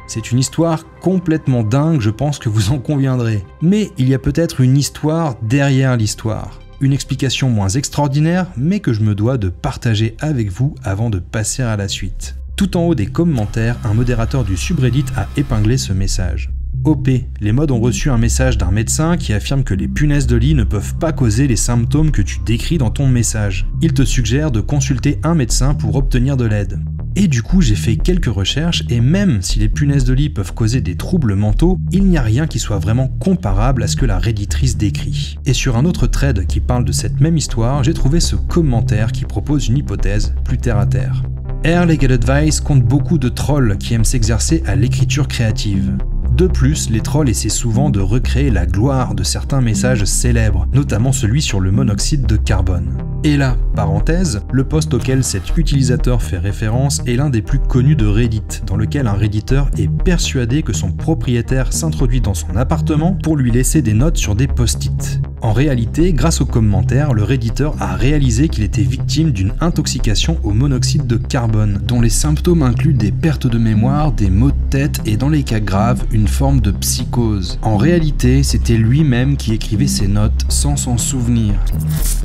C'est une histoire complètement dingue, je pense que vous en conviendrez. Mais il y a peut-être une histoire derrière l'histoire. Une explication moins extraordinaire, mais que je me dois de partager avec vous avant de passer à la suite. Tout en haut des commentaires, un modérateur du subreddit a épinglé ce message. OP, les mods ont reçu un message d'un médecin qui affirme que les punaises de lit ne peuvent pas causer les symptômes que tu décris dans ton message. Il te suggère de consulter un médecin pour obtenir de l'aide. Et du coup, j'ai fait quelques recherches et même si les punaises de lit peuvent causer des troubles mentaux, il n'y a rien qui soit vraiment comparable à ce que la réditrice décrit. Et sur un autre thread qui parle de cette même histoire, j'ai trouvé ce commentaire qui propose une hypothèse plus terre à terre. Air-Legged Advice compte beaucoup de trolls qui aiment s'exercer à l'écriture créative. De plus, les trolls essaient souvent de recréer la gloire de certains messages célèbres, notamment celui sur le monoxyde de carbone. Et là, parenthèse, le post auquel cet utilisateur fait référence est l'un des plus connus de Reddit, dans lequel un redditeur est persuadé que son propriétaire s'introduit dans son appartement pour lui laisser des notes sur des post-it. En réalité, grâce aux commentaires, le redditeur a réalisé qu'il était victime d'une intoxication au monoxyde de carbone, dont les symptômes incluent des pertes de mémoire, des maux de tête et dans les cas graves, une forme de psychose. En réalité, c'était lui-même qui écrivait ses notes sans s'en souvenir.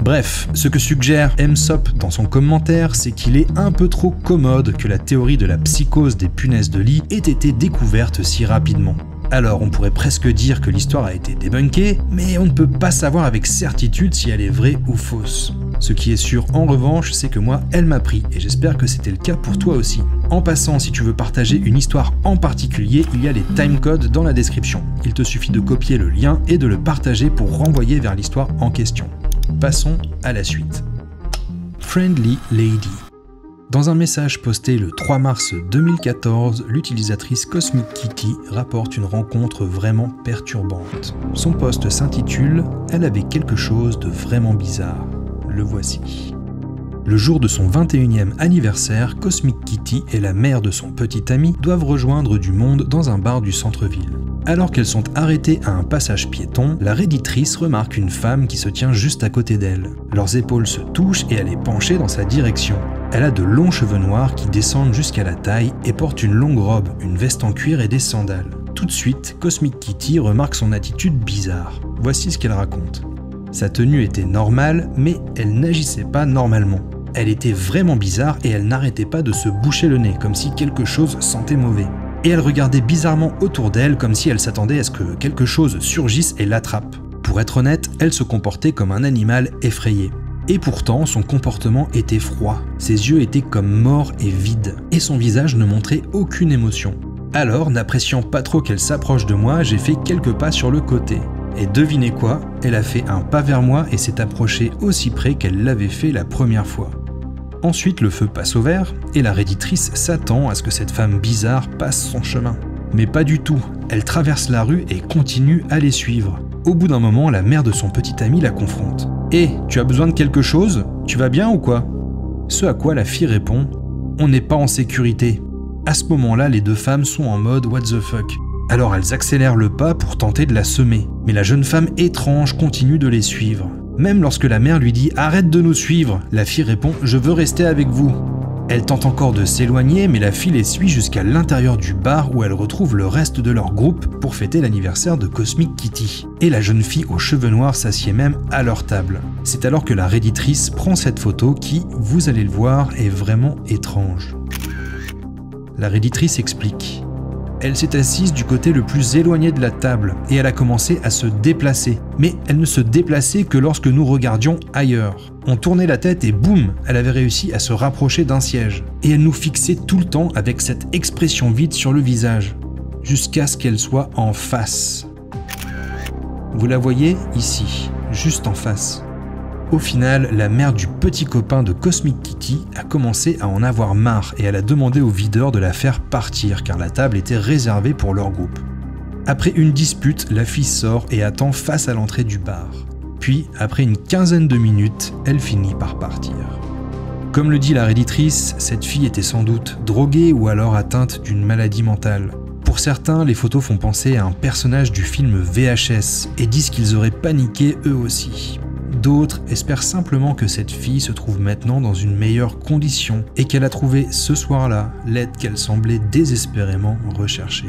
Bref, ce que suggère MSOP dans son commentaire, c'est qu'il est un peu trop commode que la théorie de la psychose des punaises de lit ait été découverte si rapidement. Alors on pourrait presque dire que l'histoire a été débunkée, mais on ne peut pas savoir avec certitude si elle est vraie ou fausse. Ce qui est sûr en revanche, c'est que moi, elle m'a pris, et j'espère que c'était le cas pour toi aussi. En passant, si tu veux partager une histoire en particulier, il y a les timecodes dans la description. Il te suffit de copier le lien et de le partager pour renvoyer vers l'histoire en question. Passons à la suite. Friendly Lady. Dans un message posté le 3 mars 2014, l'utilisatrice Cosmic Kitty rapporte une rencontre vraiment perturbante. Son post s'intitule « Elle avait quelque chose de vraiment bizarre ». Le voici. Le jour de son 21e anniversaire, Cosmic Kitty et la mère de son petit ami doivent rejoindre du monde dans un bar du centre-ville. Alors qu'elles sont arrêtées à un passage piéton, la redditrice remarque une femme qui se tient juste à côté d'elle. Leurs épaules se touchent et elle est penchée dans sa direction. Elle a de longs cheveux noirs qui descendent jusqu'à la taille et porte une longue robe, une veste en cuir et des sandales. Tout de suite, Cosmic Kitty remarque son attitude bizarre. Voici ce qu'elle raconte. Sa tenue était normale, mais elle n'agissait pas normalement. Elle était vraiment bizarre et elle n'arrêtait pas de se boucher le nez, comme si quelque chose sentait mauvais. Et elle regardait bizarrement autour d'elle, comme si elle s'attendait à ce que quelque chose surgisse et l'attrape. Pour être honnête, elle se comportait comme un animal effrayé. Et pourtant, son comportement était froid. Ses yeux étaient comme morts et vides, et son visage ne montrait aucune émotion. Alors, n'appréciant pas trop qu'elle s'approche de moi, j'ai fait quelques pas sur le côté. Et devinez quoi? Elle a fait un pas vers moi et s'est approchée aussi près qu'elle l'avait fait la première fois. Ensuite, le feu passe au vert, et la redditrice s'attend à ce que cette femme bizarre passe son chemin. Mais pas du tout, elle traverse la rue et continue à les suivre. Au bout d'un moment, la mère de son petit ami la confronte. « Hé, tu as besoin de quelque chose? Tu vas bien ou quoi ?» Ce à quoi la fille répond « On n'est pas en sécurité. » À ce moment-là, les deux femmes sont en mode « What the fuck ?» Alors elles accélèrent le pas pour tenter de la semer. Mais la jeune femme étrange continue de les suivre. Même lorsque la mère lui dit « Arrête de nous suivre », la fille répond « Je veux rester avec vous ». Elle tente encore de s'éloigner, mais la fille les suit jusqu'à l'intérieur du bar où elle retrouve le reste de leur groupe pour fêter l'anniversaire de Cosmic Kitty. Et la jeune fille aux cheveux noirs s'assied même à leur table. C'est alors que la redditrice prend cette photo qui, vous allez le voir, est vraiment étrange. La redditrice explique. Elle s'est assise du côté le plus éloigné de la table et elle a commencé à se déplacer. Mais elle ne se déplaçait que lorsque nous regardions ailleurs. On tournait la tête et boum, elle avait réussi à se rapprocher d'un siège. Et elle nous fixait tout le temps avec cette expression vide sur le visage, jusqu'à ce qu'elle soit en face. Vous la voyez ici, juste en face. Au final, la mère du petit copain de Cosmic Kitty a commencé à en avoir marre et elle a demandé au videur de la faire partir car la table était réservée pour leur groupe. Après une dispute, la fille sort et attend face à l'entrée du bar. Puis, après une quinzaine de minutes, elle finit par partir. Comme le dit la redditrice, cette fille était sans doute droguée ou alors atteinte d'une maladie mentale. Pour certains, les photos font penser à un personnage du film VHS et disent qu'ils auraient paniqué eux aussi. D'autres espèrent simplement que cette fille se trouve maintenant dans une meilleure condition et qu'elle a trouvé ce soir-là l'aide qu'elle semblait désespérément rechercher.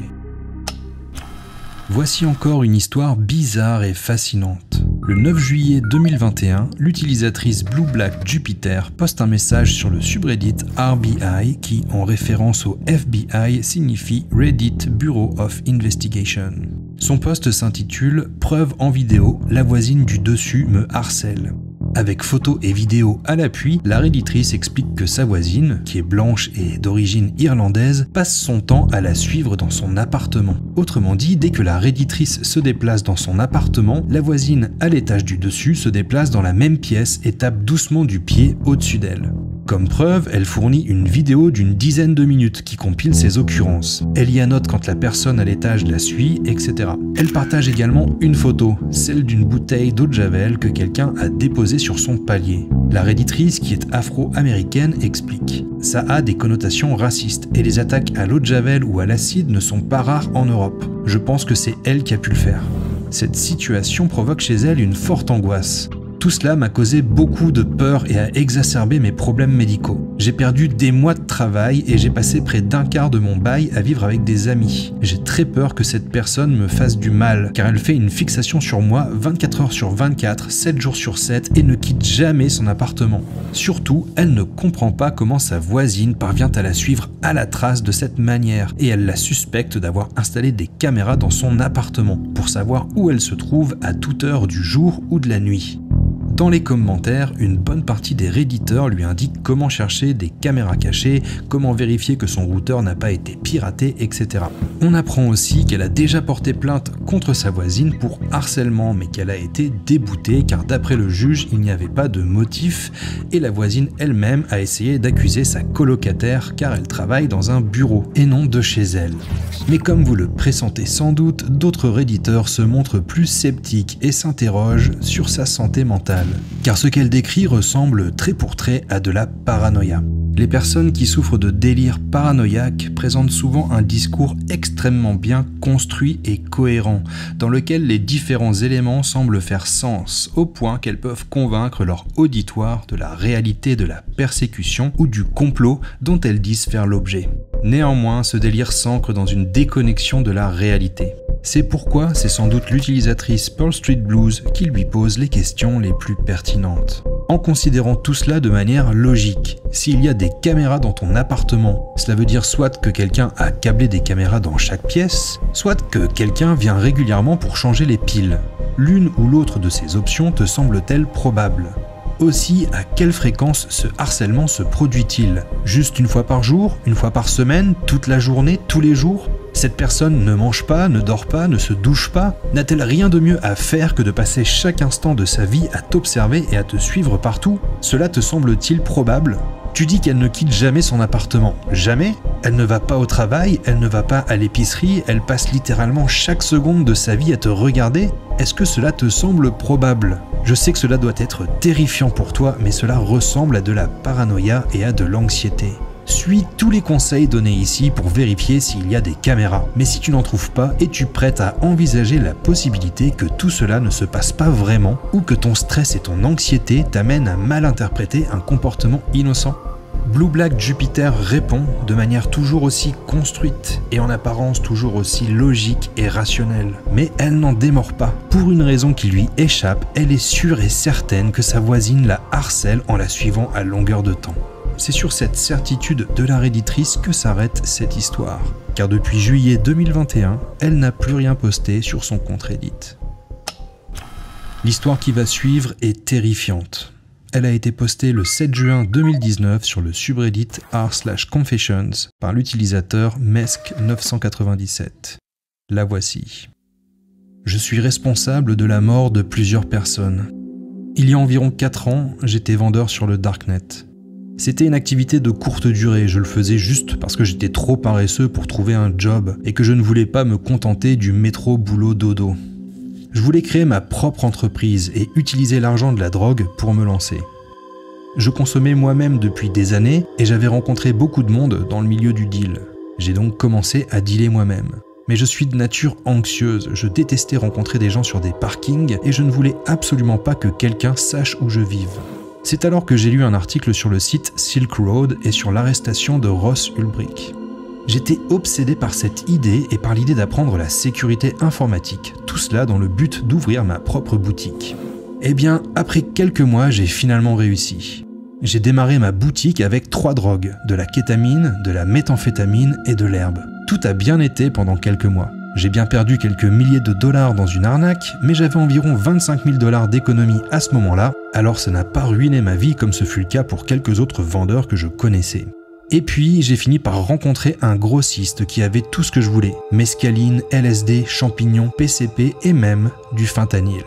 Voici encore une histoire bizarre et fascinante. Le 9 juillet 2021, l'utilisatrice Blue Black Jupiter poste un message sur le subreddit RBI qui, en référence au FBI, signifie Reddit Bureau of Investigation. Son post s'intitule « Preuve en vidéo, la voisine du dessus me harcèle ». Avec photos et vidéos à l'appui, la redditrice explique que sa voisine, qui est blanche et d'origine irlandaise, passe son temps à la suivre dans son appartement. Autrement dit, dès que la redditrice se déplace dans son appartement, la voisine à l'étage du dessus se déplace dans la même pièce et tape doucement du pied au-dessus d'elle. Comme preuve, elle fournit une vidéo d'une dizaine de minutes qui compile ses occurrences. Elle y annote quand la personne à l'étage la suit, etc. Elle partage également une photo, celle d'une bouteille d'eau de javel que quelqu'un a déposée sur son palier. La redditrice, qui est afro-américaine, explique « Ça a des connotations racistes et les attaques à l'eau de javel ou à l'acide ne sont pas rares en Europe. Je pense que c'est elle qui a pu le faire. » Cette situation provoque chez elle une forte angoisse. Tout cela m'a causé beaucoup de peur et a exacerbé mes problèmes médicaux. J'ai perdu des mois de travail et j'ai passé près d'un quart de mon bail à vivre avec des amis. J'ai très peur que cette personne me fasse du mal, car elle fait une fixation sur moi 24 heures sur 24, 7 jours sur 7 et ne quitte jamais son appartement. Surtout, elle ne comprend pas comment sa voisine parvient à la suivre à la trace de cette manière et elle la suspecte d'avoir installé des caméras dans son appartement pour savoir où elle se trouve à toute heure du jour ou de la nuit. Dans les commentaires, une bonne partie des redditeurs lui indiquent comment chercher des caméras cachées, comment vérifier que son routeur n'a pas été piraté, etc. On apprend aussi qu'elle a déjà porté plainte contre sa voisine pour harcèlement, mais qu'elle a été déboutée car d'après le juge, il n'y avait pas de motif et la voisine elle-même a essayé d'accuser sa colocataire car elle travaille dans un bureau et non de chez elle. Mais comme vous le pressentez sans doute, d'autres redditeurs se montrent plus sceptiques et s'interrogent sur sa santé mentale. Car ce qu'elle décrit ressemble trait pour trait à de la paranoïa. Les personnes qui souffrent de délire paranoïaque présentent souvent un discours extrêmement bien construit et cohérent, dans lequel les différents éléments semblent faire sens, au point qu'elles peuvent convaincre leur auditoire de la réalité de la persécution ou du complot dont elles disent faire l'objet. Néanmoins, ce délire s'ancre dans une déconnexion de la réalité. C'est pourquoi c'est sans doute l'utilisatrice Pearl Street Blues qui lui pose les questions les plus pertinentes. En considérant tout cela de manière logique, s'il y a des caméras dans ton appartement, cela veut dire soit que quelqu'un a câblé des caméras dans chaque pièce, soit que quelqu'un vient régulièrement pour changer les piles. L'une ou l'autre de ces options te semble-t-elle probable ? Aussi, à quelle fréquence ce harcèlement se produit-il ? Juste une fois par jour, une fois par semaine, toute la journée, tous les jours ? Cette personne ne mange pas, ne dort pas, ne se douche pas ? N'a-t-elle rien de mieux à faire que de passer chaque instant de sa vie à t'observer et à te suivre partout ? Cela te semble-t-il probable ? Tu dis qu'elle ne quitte jamais son appartement. Jamais ? Elle ne va pas au travail, elle ne va pas à l'épicerie, elle passe littéralement chaque seconde de sa vie à te regarder ? Est-ce que cela te semble probable ? Je sais que cela doit être terrifiant pour toi, mais cela ressemble à de la paranoïa et à de l'anxiété. Suis tous les conseils donnés ici pour vérifier s'il y a des caméras. Mais si tu n'en trouves pas, es-tu prête à envisager la possibilité que tout cela ne se passe pas vraiment ou que ton stress et ton anxiété t'amènent à mal interpréter un comportement innocent ? Blue Black Jupiter répond de manière toujours aussi construite et en apparence toujours aussi logique et rationnelle. Mais elle n'en démord pas. Pour une raison qui lui échappe, elle est sûre et certaine que sa voisine la harcèle en la suivant à longueur de temps. C'est sur cette certitude de la redditrice que s'arrête cette histoire. Car depuis juillet 2021, elle n'a plus rien posté sur son compte Reddit. L'histoire qui va suivre est terrifiante. Elle a été postée le 7 juin 2019 sur le subreddit r/confessions par l'utilisateur Mesk997. La voici. Je suis responsable de la mort de plusieurs personnes. Il y a environ 4 ans, j'étais vendeur sur le Darknet. C'était une activité de courte durée, je le faisais juste parce que j'étais trop paresseux pour trouver un job et que je ne voulais pas me contenter du métro boulot dodo. Je voulais créer ma propre entreprise et utiliser l'argent de la drogue pour me lancer. Je consommais moi-même depuis des années et j'avais rencontré beaucoup de monde dans le milieu du deal. J'ai donc commencé à dealer moi-même. Mais je suis de nature anxieuse, je détestais rencontrer des gens sur des parkings et je ne voulais absolument pas que quelqu'un sache où je vive. C'est alors que j'ai lu un article sur le site Silk Road et sur l'arrestation de Ross Ulbricht. J'étais obsédé par cette idée et par l'idée d'apprendre la sécurité informatique, tout cela dans le but d'ouvrir ma propre boutique. Eh bien, après quelques mois, j'ai finalement réussi. J'ai démarré ma boutique avec 3 drogues, de la kétamine, de la méthamphétamine et de l'herbe. Tout a bien été pendant quelques mois. J'ai bien perdu quelques milliers de dollars dans une arnaque, mais j'avais environ 25 000 $ d'économie à ce moment-là, alors ça n'a pas ruiné ma vie comme ce fut le cas pour quelques autres vendeurs que je connaissais. Et puis, j'ai fini par rencontrer un grossiste qui avait tout ce que je voulais. Mescaline, LSD, champignons, PCP et même du fentanyl.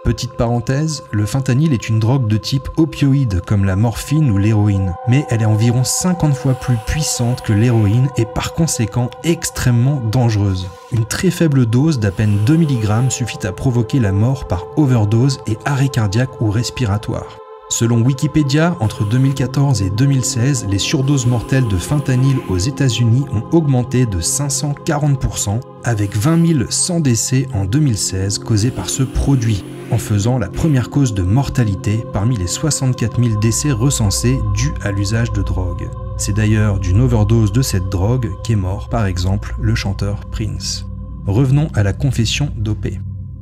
Petite parenthèse, le fentanyl est une drogue de type opioïde comme la morphine ou l'héroïne, mais elle est environ 50 fois plus puissante que l'héroïne et par conséquent extrêmement dangereuse. Une très faible dose d'à peine 2 mg suffit à provoquer la mort par overdose et arrêt cardiaque ou respiratoire. Selon Wikipédia, entre 2014 et 2016, les surdoses mortelles de fentanyl aux États-Unis ont augmenté de 540%, avec 20 100 décès en 2016 causés par ce produit, en faisant la première cause de mortalité parmi les 64 000 décès recensés dus à l'usage de drogue. C'est d'ailleurs d'une overdose de cette drogue qu'est mort, par exemple, le chanteur Prince. Revenons à la confession d'OP.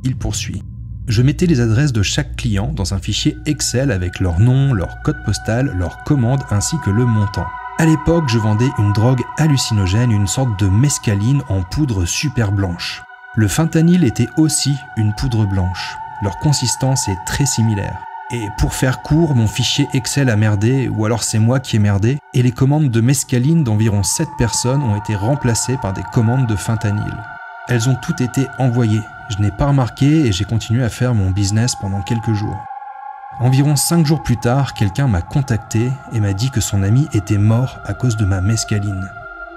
Il poursuit. Je mettais les adresses de chaque client dans un fichier Excel avec leur nom, leur code postal, leur commande ainsi que le montant. À l'époque, je vendais une drogue hallucinogène, une sorte de mescaline en poudre super blanche. Le fentanyl était aussi une poudre blanche. Leur consistance est très similaire. Et pour faire court, mon fichier Excel a merdé, ou alors c'est moi qui ai merdé, et les commandes de mescaline d'environ 7 personnes ont été remplacées par des commandes de fentanyl. Elles ont toutes été envoyées. Je n'ai pas remarqué et j'ai continué à faire mon business pendant quelques jours. Environ 5 jours plus tard, quelqu'un m'a contacté et m'a dit que son ami était mort à cause de ma mescaline.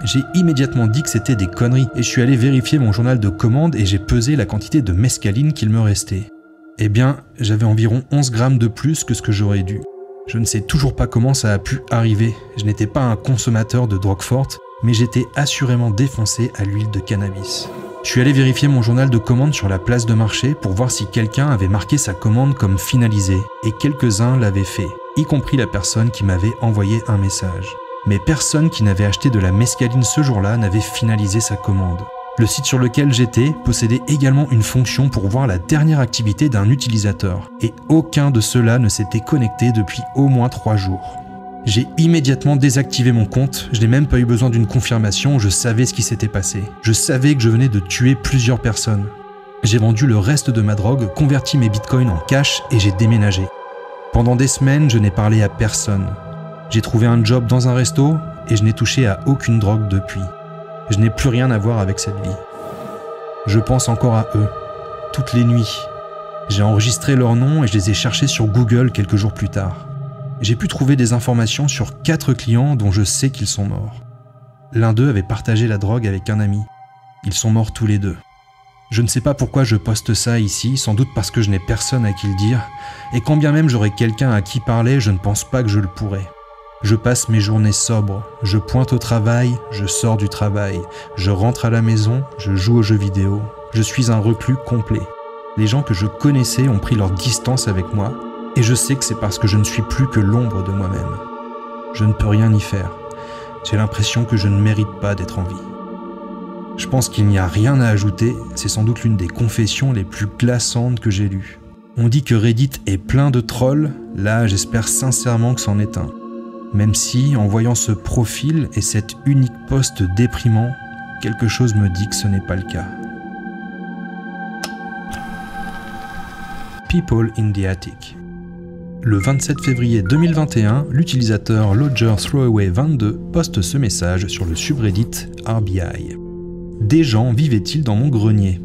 J'ai immédiatement dit que c'était des conneries et je suis allé vérifier mon journal de commande et j'ai pesé la quantité de mescaline qu'il me restait. Eh bien, j'avais environ 11 grammes de plus que ce que j'aurais dû. Je ne sais toujours pas comment ça a pu arriver. Je n'étais pas un consommateur de drogue forte, mais j'étais assurément défoncé à l'huile de cannabis. Je suis allé vérifier mon journal de commande sur la place de marché pour voir si quelqu'un avait marqué sa commande comme finalisée, et quelques-uns l'avaient fait, y compris la personne qui m'avait envoyé un message. Mais personne qui n'avait acheté de la mescaline ce jour-là n'avait finalisé sa commande. Le site sur lequel j'étais possédait également une fonction pour voir la dernière activité d'un utilisateur, et aucun de ceux-là ne s'était connecté depuis au moins 3 jours. J'ai immédiatement désactivé mon compte, je n'ai même pas eu besoin d'une confirmation, je savais ce qui s'était passé. Je savais que je venais de tuer plusieurs personnes. J'ai vendu le reste de ma drogue, converti mes bitcoins en cash et j'ai déménagé. Pendant des semaines, je n'ai parlé à personne. J'ai trouvé un job dans un resto et je n'ai touché à aucune drogue depuis. Je n'ai plus rien à voir avec cette vie. Je pense encore à eux, toutes les nuits. J'ai enregistré leurs noms et je les ai cherchés sur Google quelques jours plus tard. J'ai pu trouver des informations sur 4 clients dont je sais qu'ils sont morts. L'un d'eux avait partagé la drogue avec un ami. Ils sont morts tous les deux. Je ne sais pas pourquoi je poste ça ici, sans doute parce que je n'ai personne à qui le dire, et quand bien même j'aurais quelqu'un à qui parler, je ne pense pas que je le pourrais. Je passe mes journées sobres, je pointe au travail, je sors du travail, je rentre à la maison, je joue aux jeux vidéo, je suis un reclus complet. Les gens que je connaissais ont pris leur distance avec moi, et je sais que c'est parce que je ne suis plus que l'ombre de moi-même. Je ne peux rien y faire. J'ai l'impression que je ne mérite pas d'être en vie. Je pense qu'il n'y a rien à ajouter, c'est sans doute l'une des confessions les plus glaçantes que j'ai lues. On dit que Reddit est plein de trolls, là j'espère sincèrement que c'en est un. Même si, en voyant ce profil et cet unique post déprimant, quelque chose me dit que ce n'est pas le cas. People in the Attic. Le 27 février 2021, l'utilisateur LodgerThrowaway22 poste ce message sur le subreddit RBI. Des gens vivaient-ils dans mon grenier?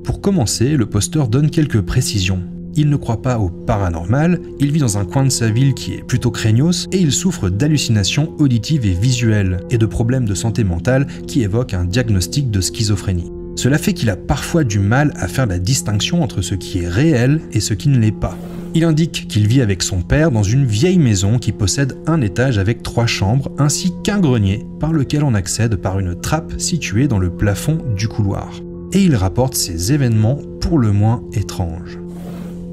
Pour commencer, le posteur donne quelques précisions. Il ne croit pas au paranormal, il vit dans un coin de sa ville qui est plutôt craignos et il souffre d'hallucinations auditives et visuelles et de problèmes de santé mentale qui évoquent un diagnostic de schizophrénie. Cela fait qu'il a parfois du mal à faire la distinction entre ce qui est réel et ce qui ne l'est pas. Il indique qu'il vit avec son père dans une vieille maison qui possède un étage avec 3 chambres ainsi qu'un grenier par lequel on accède par une trappe située dans le plafond du couloir. Et il rapporte ces événements pour le moins étranges.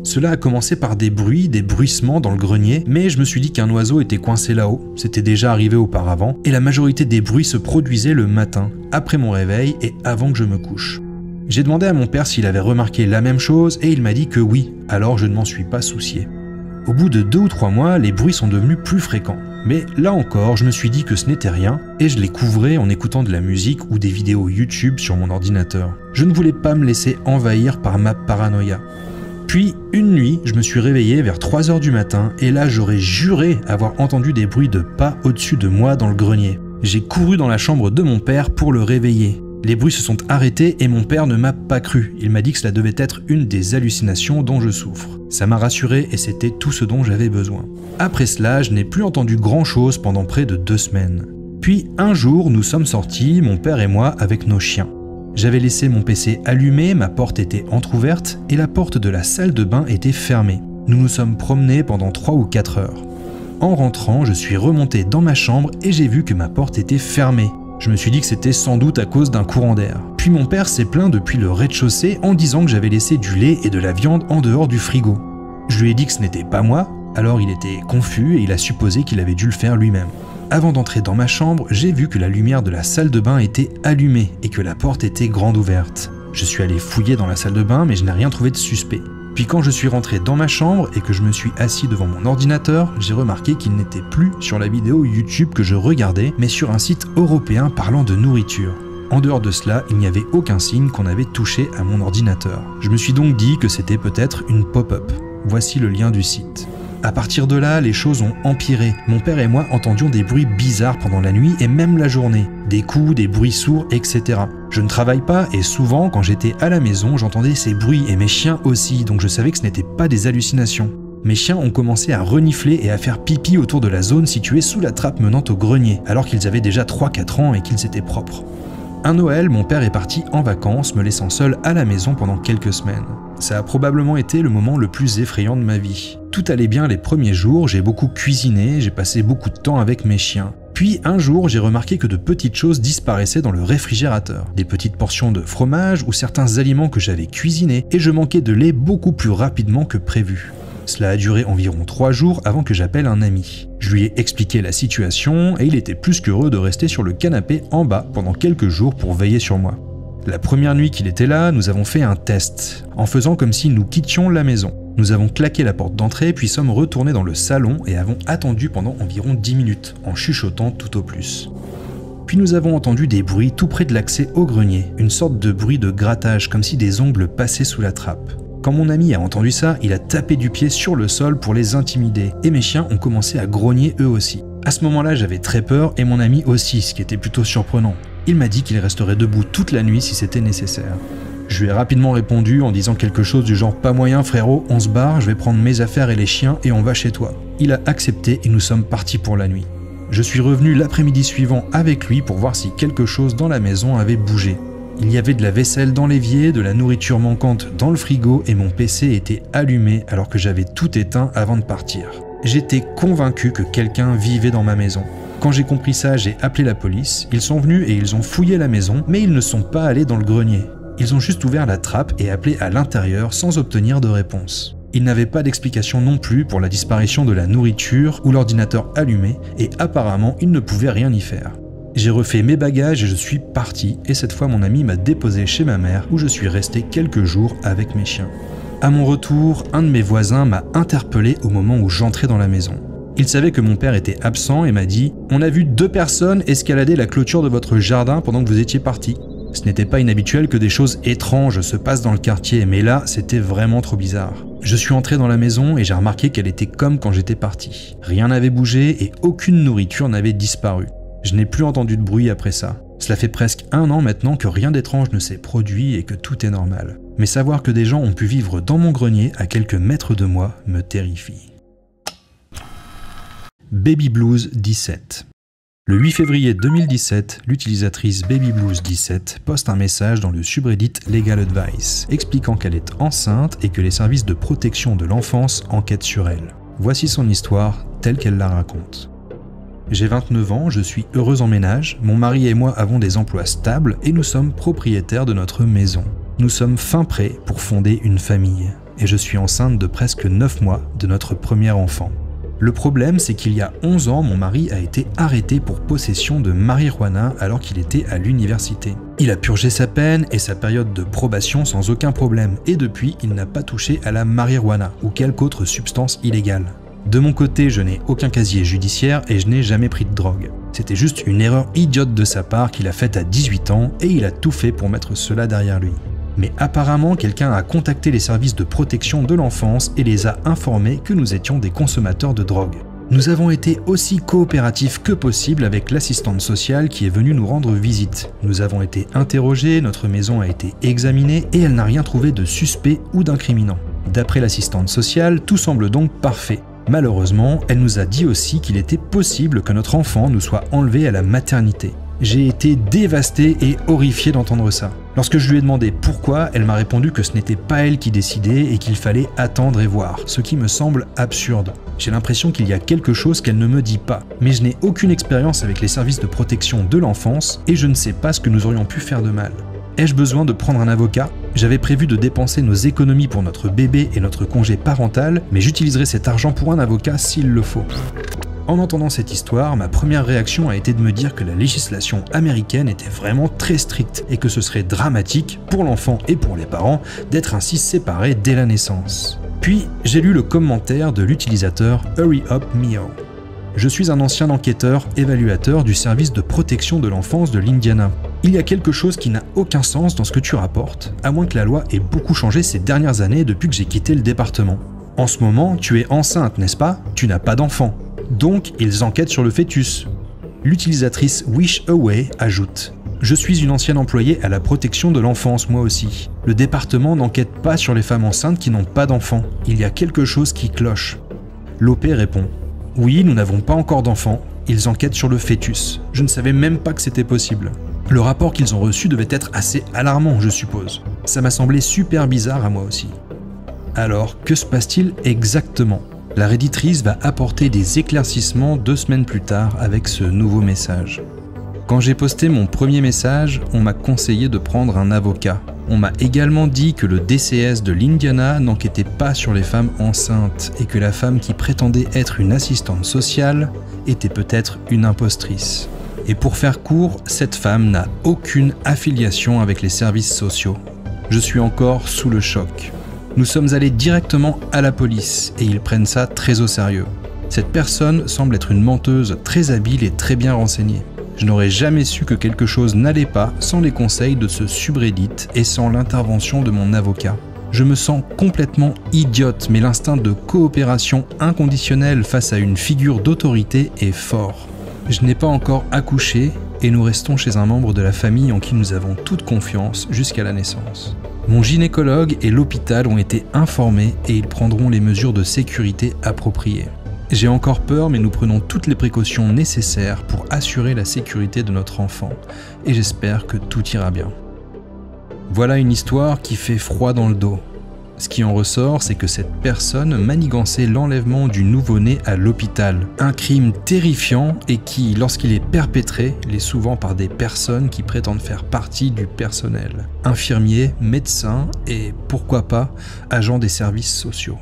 Cela a commencé par des bruissements dans le grenier, mais je me suis dit qu'un oiseau était coincé là-haut, c'était déjà arrivé auparavant, et la majorité des bruits se produisaient le matin, après mon réveil et avant que je me couche. J'ai demandé à mon père s'il avait remarqué la même chose et il m'a dit que oui, alors je ne m'en suis pas soucié. Au bout de 2 ou 3 mois, les bruits sont devenus plus fréquents. Mais là encore, je me suis dit que ce n'était rien et je les couvrais en écoutant de la musique ou des vidéos YouTube sur mon ordinateur. Je ne voulais pas me laisser envahir par ma paranoïa. Puis, une nuit, je me suis réveillé vers 3 h du matin et là j'aurais juré avoir entendu des bruits de pas au-dessus de moi dans le grenier. J'ai couru dans la chambre de mon père pour le réveiller. Les bruits se sont arrêtés et mon père ne m'a pas cru. Il m'a dit que cela devait être une des hallucinations dont je souffre. Ça m'a rassuré et c'était tout ce dont j'avais besoin. Après cela, je n'ai plus entendu grand-chose pendant près de 2 semaines. Puis un jour, nous sommes sortis, mon père et moi, avec nos chiens. J'avais laissé mon PC allumé, ma porte était entrouverte et la porte de la salle de bain était fermée. Nous nous sommes promenés pendant 3 ou 4 heures. En rentrant, je suis remonté dans ma chambre et j'ai vu que ma porte était fermée. Je me suis dit que c'était sans doute à cause d'un courant d'air. Puis mon père s'est plaint depuis le rez-de-chaussée en disant que j'avais laissé du lait et de la viande en dehors du frigo. Je lui ai dit que ce n'était pas moi, alors il était confus et il a supposé qu'il avait dû le faire lui-même. Avant d'entrer dans ma chambre, j'ai vu que la lumière de la salle de bain était allumée et que la porte était grande ouverte. Je suis allé fouiller dans la salle de bain mais je n'ai rien trouvé de suspect. Puis quand je suis rentré dans ma chambre et que je me suis assis devant mon ordinateur, j'ai remarqué qu'il n'était plus sur la vidéo YouTube que je regardais, mais sur un site européen parlant de nourriture. En dehors de cela, il n'y avait aucun signe qu'on avait touché à mon ordinateur. Je me suis donc dit que c'était peut-être une pop-up. Voici le lien du site. À partir de là, les choses ont empiré. Mon père et moi entendions des bruits bizarres pendant la nuit et même la journée. Des coups, des bruits sourds, etc. Je ne travaille pas et souvent, quand j'étais à la maison, j'entendais ces bruits et mes chiens aussi, donc je savais que ce n'était pas des hallucinations. Mes chiens ont commencé à renifler et à faire pipi autour de la zone située sous la trappe menant au grenier, alors qu'ils avaient déjà 3-4 ans et qu'ils étaient propres. Un Noël, mon père est parti en vacances, me laissant seul à la maison pendant quelques semaines. Ça a probablement été le moment le plus effrayant de ma vie. Tout allait bien les premiers jours, j'ai beaucoup cuisiné, j'ai passé beaucoup de temps avec mes chiens. Puis un jour, j'ai remarqué que de petites choses disparaissaient dans le réfrigérateur. Des petites portions de fromage ou certains aliments que j'avais cuisinés et je manquais de lait beaucoup plus rapidement que prévu. Cela a duré environ 3 jours avant que j'appelle un ami. Je lui ai expliqué la situation et il était plus qu'heureux de rester sur le canapé en bas pendant quelques jours pour veiller sur moi. La première nuit qu'il était là, nous avons fait un test, en faisant comme si nous quittions la maison. Nous avons claqué la porte d'entrée puis sommes retournés dans le salon et avons attendu pendant environ 10 minutes, en chuchotant tout au plus. Puis nous avons entendu des bruits tout près de l'accès au grenier, une sorte de bruit de grattage comme si des ongles passaient sous la trappe. Quand mon ami a entendu ça, il a tapé du pied sur le sol pour les intimider et mes chiens ont commencé à grogner eux aussi. À ce moment-là, j'avais très peur et mon ami aussi, ce qui était plutôt surprenant. Il m'a dit qu'il resterait debout toute la nuit si c'était nécessaire. Je lui ai rapidement répondu en disant quelque chose du genre « Pas moyen frérot, on se barre, je vais prendre mes affaires et les chiens et on va chez toi ». Il a accepté et nous sommes partis pour la nuit. Je suis revenu l'après-midi suivant avec lui pour voir si quelque chose dans la maison avait bougé. Il y avait de la vaisselle dans l'évier, de la nourriture manquante dans le frigo et mon PC était allumé alors que j'avais tout éteint avant de partir. J'étais convaincu que quelqu'un vivait dans ma maison. Quand j'ai compris ça, j'ai appelé la police, ils sont venus et ils ont fouillé la maison, mais ils ne sont pas allés dans le grenier. Ils ont juste ouvert la trappe et appelé à l'intérieur sans obtenir de réponse. Ils n'avaient pas d'explication non plus pour la disparition de la nourriture ou l'ordinateur allumé et apparemment ils ne pouvaient rien y faire. J'ai refait mes bagages et je suis parti et cette fois mon ami m'a déposé chez ma mère où je suis resté quelques jours avec mes chiens. À mon retour, un de mes voisins m'a interpellé au moment où j'entrais dans la maison. Il savait que mon père était absent et m'a dit « On a vu 2 personnes escalader la clôture de votre jardin pendant que vous étiez partis. » Ce n'était pas inhabituel que des choses étranges se passent dans le quartier, mais là, c'était vraiment trop bizarre. Je suis entré dans la maison et j'ai remarqué qu'elle était comme quand j'étais parti. Rien n'avait bougé et aucune nourriture n'avait disparu. Je n'ai plus entendu de bruit après ça. Cela fait presque 1 an maintenant que rien d'étrange ne s'est produit et que tout est normal. Mais savoir que des gens ont pu vivre dans mon grenier à quelques mètres de moi me terrifie. Baby Blues 17. Le 8 février 2017, l'utilisatrice Baby Blues 17 poste un message dans le subreddit Legal Advice, expliquant qu'elle est enceinte et que les services de protection de l'enfance enquêtent sur elle. Voici son histoire telle qu'elle la raconte. J'ai 29 ans, je suis heureuse en ménage, mon mari et moi avons des emplois stables et nous sommes propriétaires de notre maison. Nous sommes fin prêts pour fonder une famille et je suis enceinte de presque 9 mois de notre premier enfant. Le problème, c'est qu'il y a 11 ans, mon mari a été arrêté pour possession de marijuana alors qu'il était à l'université. Il a purgé sa peine et sa période de probation sans aucun problème et depuis, il n'a pas touché à la marijuana ou quelque autre substance illégale. De mon côté, je n'ai aucun casier judiciaire et je n'ai jamais pris de drogue. C'était juste une erreur idiote de sa part qu'il a faite à 18 ans et il a tout fait pour mettre cela derrière lui. Mais apparemment, quelqu'un a contacté les services de protection de l'enfance et les a informés que nous étions des consommateurs de drogue. Nous avons été aussi coopératifs que possible avec l'assistante sociale qui est venue nous rendre visite. Nous avons été interrogés, notre maison a été examinée et elle n'a rien trouvé de suspect ou d'incriminant. D'après l'assistante sociale, tout semble donc parfait. Malheureusement, elle nous a dit aussi qu'il était possible que notre enfant nous soit enlevé à la maternité. J'ai été dévasté et horrifié d'entendre ça. Lorsque je lui ai demandé pourquoi, elle m'a répondu que ce n'était pas elle qui décidait et qu'il fallait attendre et voir, ce qui me semble absurde. J'ai l'impression qu'il y a quelque chose qu'elle ne me dit pas, mais je n'ai aucune expérience avec les services de protection de l'enfance et je ne sais pas ce que nous aurions pu faire de mal. Ai-je besoin de prendre un avocat ? J'avais prévu de dépenser nos économies pour notre bébé et notre congé parental, mais j'utiliserai cet argent pour un avocat s'il le faut. En entendant cette histoire, ma première réaction a été de me dire que la législation américaine était vraiment très stricte et que ce serait dramatique pour l'enfant et pour les parents d'être ainsi séparés dès la naissance. Puis, j'ai lu le commentaire de l'utilisateur Hurry Up Mio. Je suis un ancien enquêteur évaluateur du service de protection de l'enfance de l'Indiana. Il y a quelque chose qui n'a aucun sens dans ce que tu rapportes, à moins que la loi ait beaucoup changé ces dernières années depuis que j'ai quitté le département. En ce moment, tu es enceinte, n'est-ce pas ? Tu n'as pas d'enfant. Donc, ils enquêtent sur le fœtus. L'utilisatrice Wish Away ajoute « Je suis une ancienne employée à la protection de l'enfance, moi aussi. Le département n'enquête pas sur les femmes enceintes qui n'ont pas d'enfants. Il y a quelque chose qui cloche. » L'OP répond « Oui, nous n'avons pas encore d'enfants. Ils enquêtent sur le fœtus. Je ne savais même pas que c'était possible. » Le rapport qu'ils ont reçu devait être assez alarmant, je suppose. Ça m'a semblé super bizarre à moi aussi. Alors, que se passe-t-il exactement ? La redditrice va apporter des éclaircissements 2 semaines plus tard avec ce nouveau message. Quand j'ai posté mon premier message, on m'a conseillé de prendre un avocat. On m'a également dit que le DCS de l'Indiana n'enquêtait pas sur les femmes enceintes et que la femme qui prétendait être une assistante sociale était peut-être une impostrice. Et pour faire court, cette femme n'a aucune affiliation avec les services sociaux. Je suis encore sous le choc. Nous sommes allés directement à la police et ils prennent ça très au sérieux. Cette personne semble être une menteuse très habile et très bien renseignée. Je n'aurais jamais su que quelque chose n'allait pas sans les conseils de ce subreddit et sans l'intervention de mon avocat. Je me sens complètement idiote, mais l'instinct de coopération inconditionnelle face à une figure d'autorité est fort. Je n'ai pas encore accouché et nous restons chez un membre de la famille en qui nous avons toute confiance jusqu'à la naissance. Mon gynécologue et l'hôpital ont été informés et ils prendront les mesures de sécurité appropriées. J'ai encore peur, mais nous prenons toutes les précautions nécessaires pour assurer la sécurité de notre enfant et j'espère que tout ira bien. Voilà une histoire qui fait froid dans le dos. Ce qui en ressort, c'est que cette personne manigançait l'enlèvement du nouveau-né à l'hôpital. Un crime terrifiant et qui, lorsqu'il est perpétré, l'est souvent par des personnes qui prétendent faire partie du personnel. Infirmiers, médecins et, pourquoi pas, agents des services sociaux.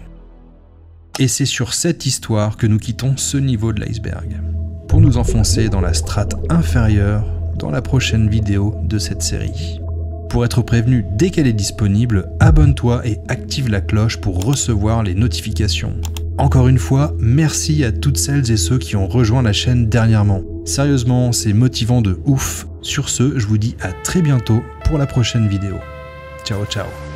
Et c'est sur cette histoire que nous quittons ce niveau de l'iceberg, pour nous enfoncer dans la strate inférieure dans la prochaine vidéo de cette série. Pour être prévenu dès qu'elle est disponible, abonne-toi et active la cloche pour recevoir les notifications. Encore une fois, merci à toutes celles et ceux qui ont rejoint la chaîne dernièrement. Sérieusement, c'est motivant de ouf. Sur ce, je vous dis à très bientôt pour la prochaine vidéo. Ciao ciao.